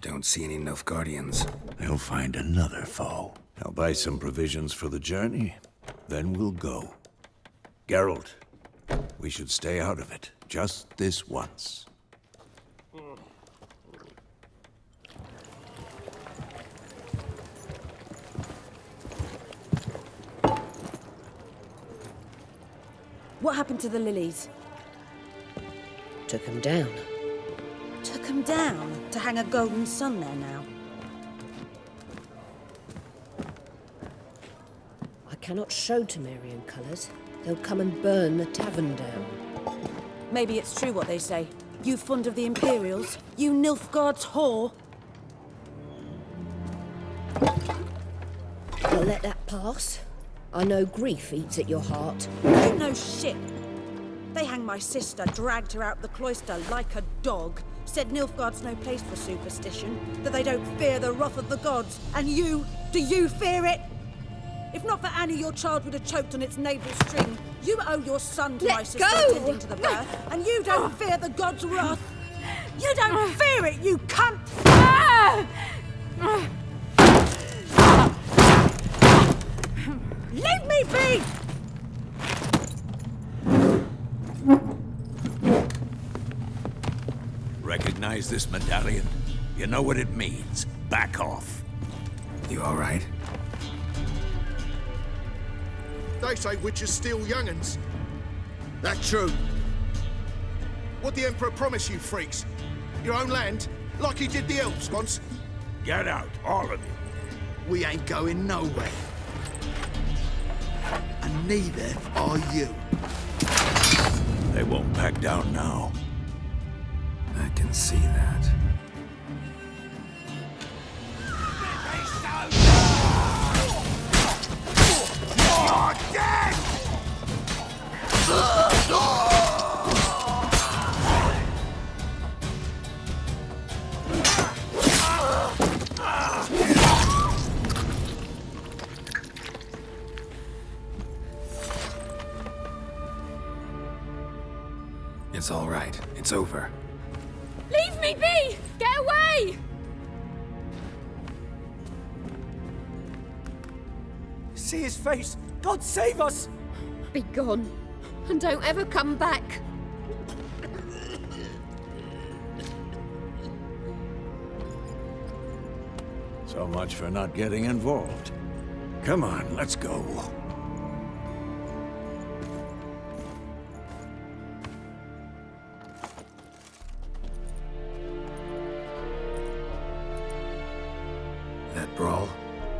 Don't see any Nilfgaardians. They'll find another foe. I'll buy some provisions for the journey. Then we'll go. Geralt, we should stay out of it. Just this once. What happened to the lilies? Took them down. Took them down to hang a golden sun there now. I cannot show Temerian colours. They'll come and burn the tavern down. Maybe it's true what they say. You fond of the Imperials? You Nilfgaard's whore? I'll let that pass. I know grief eats at your heart. You know shit. They hanged my sister, dragged her out the cloister like a dog. Said Nilfgaard's no place for superstition, that they don't fear the wrath of the gods. And you, do you fear it? If not for Annie, your child would have choked on its navel string. You owe your son to my sister attending to the birth, and you don't fear the gods' wrath. You don't fear it, you cunt! Leave me be! Recognize this medallion? You know what it means. Back off. You all right? They say witches steal young'uns. That true. What the Emperor promise you, freaks? Your own land? Like he did the elves once? Get out, all of you. We ain't going nowhere. And neither are you. They won't back down now. I can see that. You're dead! It's all right. It's over. Leave me be! Get away! See his face! God save us! Be gone, and don't ever come back. So much for not getting involved. Come on, let's go. That brawl,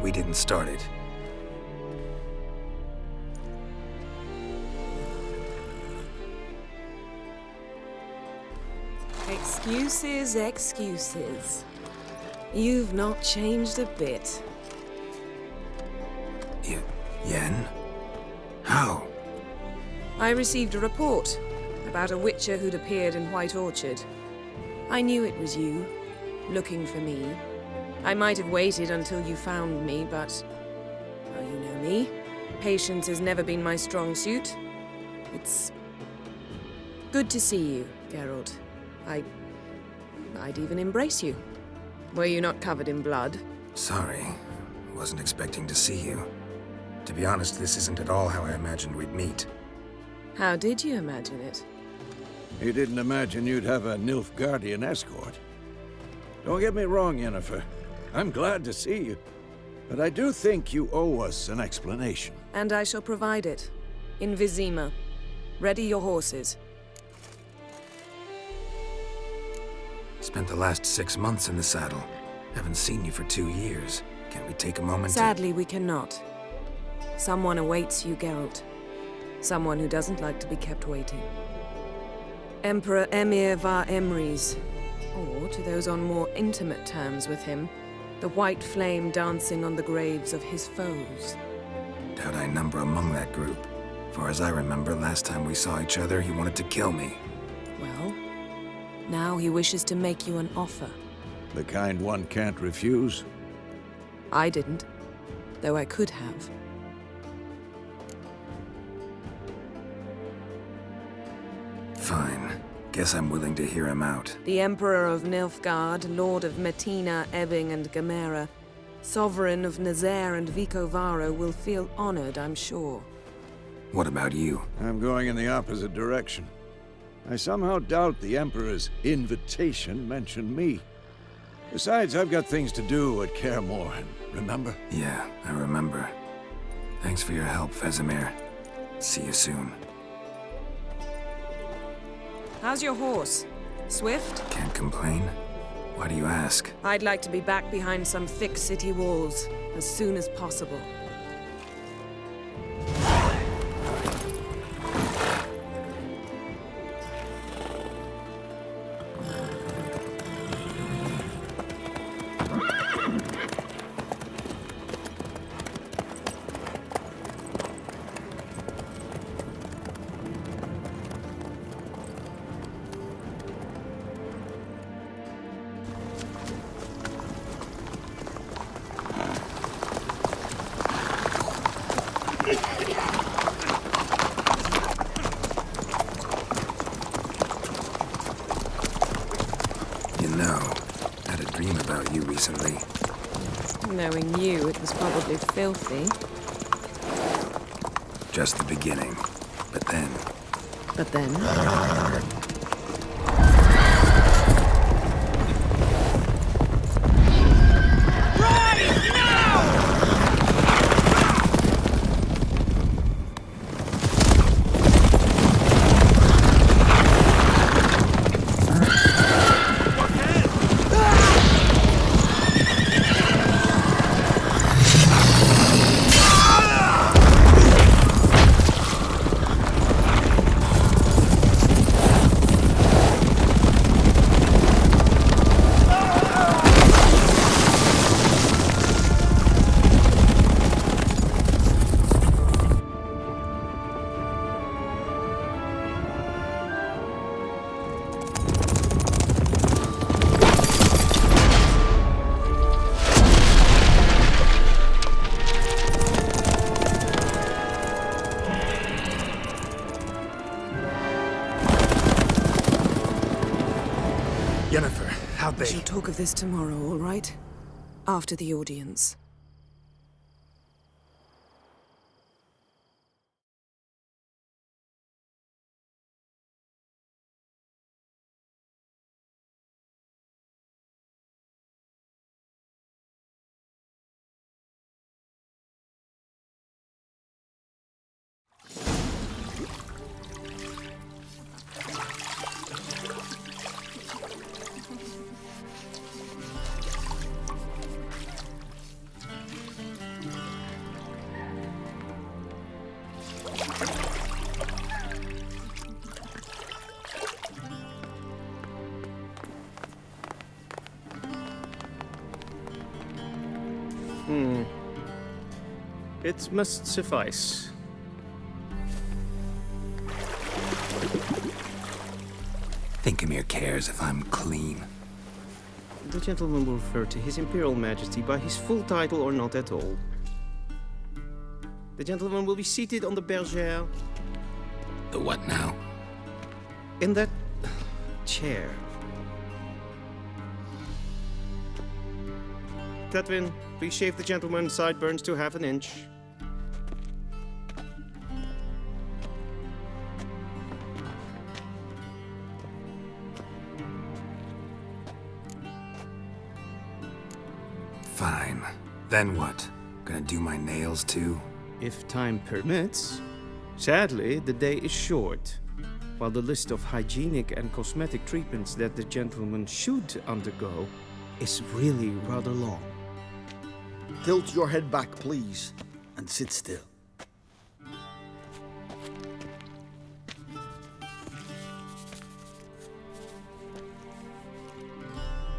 we didn't start it. Excuses, excuses. You've not changed a bit. Yen? How? I received a report about a witcher who'd appeared in White Orchard. I knew it was you, looking for me. I might have waited until you found me, but... well, you know me. Patience has never been my strong suit. It's... good to see you, Geralt. I'd even embrace you. Were you not covered in blood? Sorry. Wasn't expecting to see you. To be honest, this isn't at all how I imagined we'd meet. How did you imagine it? You didn't imagine you'd have a Nilfgaardian escort. Don't get me wrong, Yennefer. I'm glad to see you. But I do think you owe us an explanation. And I shall provide it. In Vizima. Ready your horses. Spent the last 6 months in the saddle. Haven't seen you for 2 years. Can't we take a moment Sadly, we cannot. Someone awaits you, Geralt. Someone who doesn't like to be kept waiting. Emperor Emir var Emrys. Or, to those on more intimate terms with him, the white flame dancing on the graves of his foes. Doubt I number among that group. Far as I remember, last time we saw each other, he wanted to kill me. Well, now he wishes to make you an offer. The kind one can't refuse? I didn't, though I could have. Fine. Guess I'm willing to hear him out. The Emperor of Nilfgaard, Lord of Metina, Ebbing, and Gamera, Sovereign of Nazaire and Vicovaro will feel honored, I'm sure. What about you? I'm going in the opposite direction. I somehow doubt the Emperor's invitation mentioned me. Besides, I've got things to do at Kaer Morhen, remember? Yeah, I remember. Thanks for your help, Vesemir. See you soon. How's your horse? Swift? Can't complain. Why do you ask? I'd like to be back behind some thick city walls as soon as possible. Recently. Knowing you, it was probably filthy. Just the beginning. But then... But then? We shall talk of this tomorrow, all right? After the audience. It must suffice. Thinkamir cares if I'm clean. The gentleman will refer to His Imperial Majesty by his full title or not at all. The gentleman will be seated on the bergère. The what now? In that chair. Tedwin, please shave the gentleman's sideburns to half an inch. Fine. Then what? Gonna do my nails too? If time permits. Sadly, the day is short, while the list of hygienic and cosmetic treatments that the gentleman should undergo is really rather long. Tilt your head back, please, and sit still.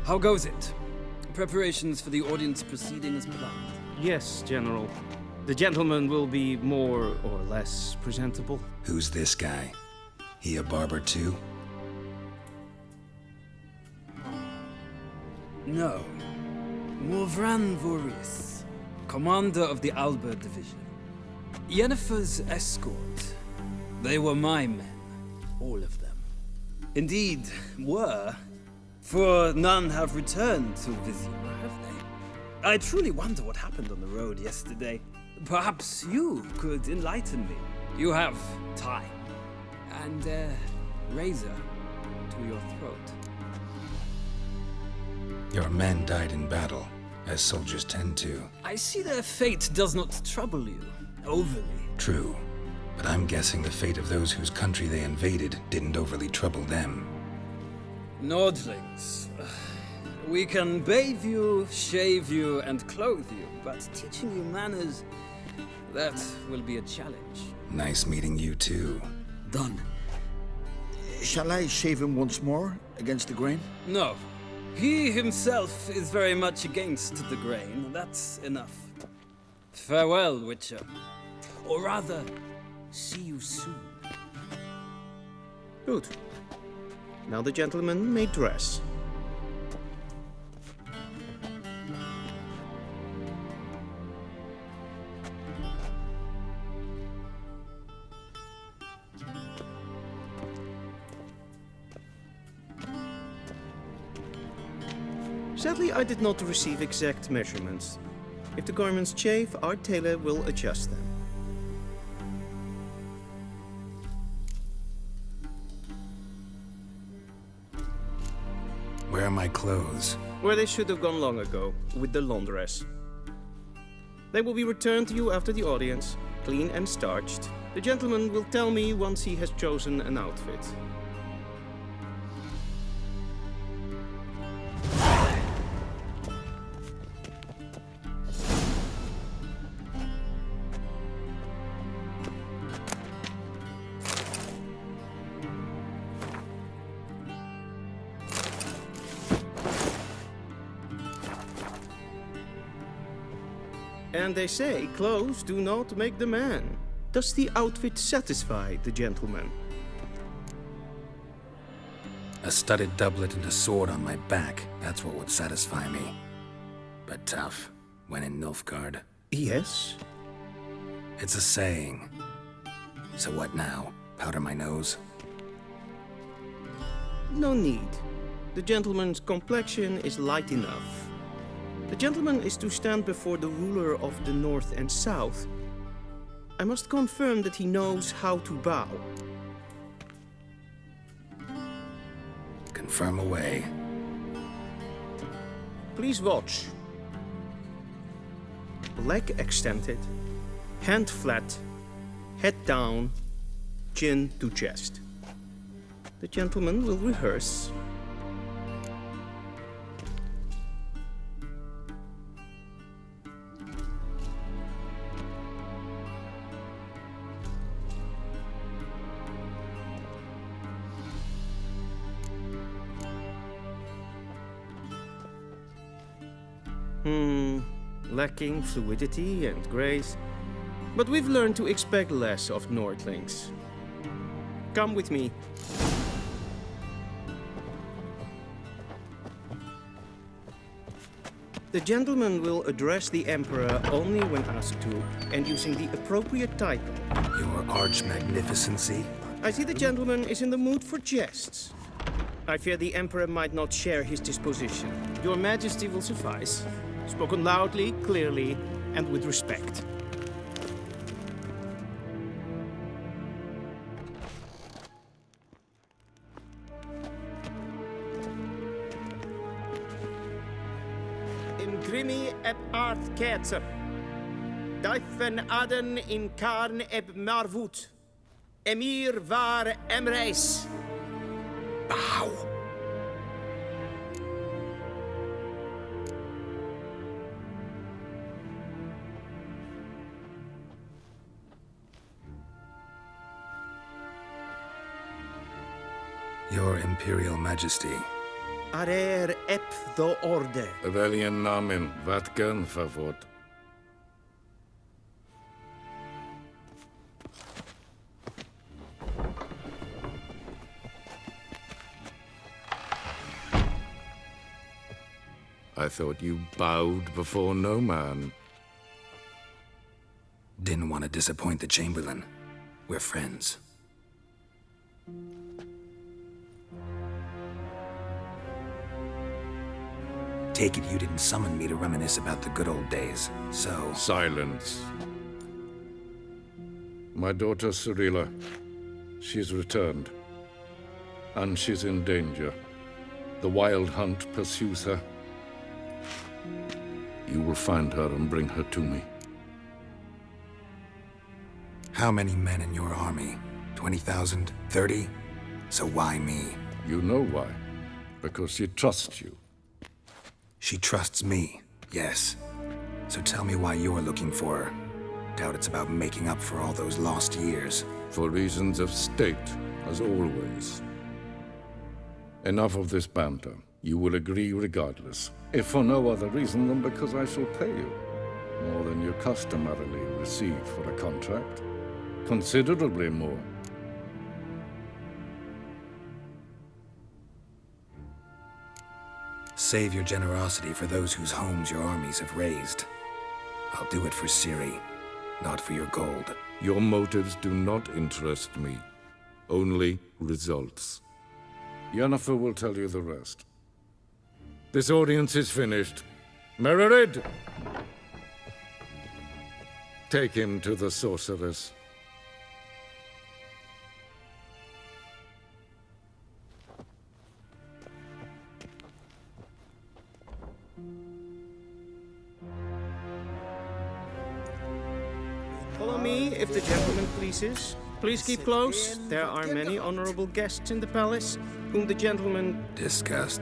How goes it? Preparations for the audience proceeding as planned? Yes, General. The gentleman will be more or less presentable. Who's this guy? He a barber too? No. Morvran Vorius, commander of the Alba Division. Yennefer's escort. They were my men, all of them. Indeed, were, for none have returned to Vizima, have they? I truly wonder what happened on the road yesterday. Perhaps you could enlighten me. You have time, and razor to your throat. Your men died in battle, as soldiers tend to. I see their fate does not trouble you, overly. True, but I'm guessing the fate of those whose country they invaded didn't overly trouble them. Nordlings. We can bathe you, shave you, and clothe you, but teaching you manners, that will be a challenge. Nice meeting you too. Done. Shall I shave him once more, against the grain? No. He himself is very much against the grain. That's enough. Farewell, Witcher. Or rather, see you soon. Good. Now the gentleman may dress. Sadly, I did not receive exact measurements. If the garments chafe, our tailor will adjust them. Where are my clothes? Where they should have gone long ago, with the laundress. They will be returned to you after the audience, clean and starched. The gentleman will tell me once he has chosen an outfit. And they say clothes do not make the man. Does the outfit satisfy the gentleman? A studded doublet and a sword on my back, that's what would satisfy me. But tough, when in Nilfgaard. Yes? It's a saying. So what now? Powder my nose? No need. The gentleman's complexion is light enough. The gentleman is to stand before the ruler of the North and South. I must confirm that he knows how to bow. Confirm away. Please watch. Leg extended, hand flat, head down, chin to chest. The gentleman will rehearse. Lacking fluidity and grace, but we've learned to expect less of Nordlings. Come with me. The gentleman will address the Emperor only when asked to, and using the appropriate title. Your Arch-Magnificency? I see the gentleman is in the mood for jests. I fear the Emperor might not share his disposition. Your Majesty will suffice. Spoken loudly, clearly, and with respect. In grimi eb art ketzer. Duifen aden in karn eb marvoet. Emir var emreis. Bow. Your Imperial Majesty. Arer ep the orde. Weljen namen, wat kan favot? I thought you bowed before no man. Didn't want to disappoint the Chamberlain. We're friends. Take it you didn't summon me to reminisce about the good old days, so... Silence. My daughter Cirilla, she's returned. And she's in danger. The Wild Hunt pursues her. You will find her and bring her to me. How many men in your army? 20,000? 30? So why me? You know why. Because she trusts you. She trusts me, yes. So tell me why you're looking for her. Doubt it's about making up for all those lost years. For reasons of state, as always. Enough of this banter. You will agree regardless, if for no other reason than because I shall pay you. More than you customarily receive for a contract. Considerably more. Save your generosity for those whose homes your armies have razed. I'll do it for Ciri, not for your gold. Your motives do not interest me. Only results. Yennefer will tell you the rest. This audience is finished. Mererid! Take him to the sorceress. Follow me, if the gentleman pleases. Please keep close. There are many honorable guests in the palace, whom the gentleman... Disgust.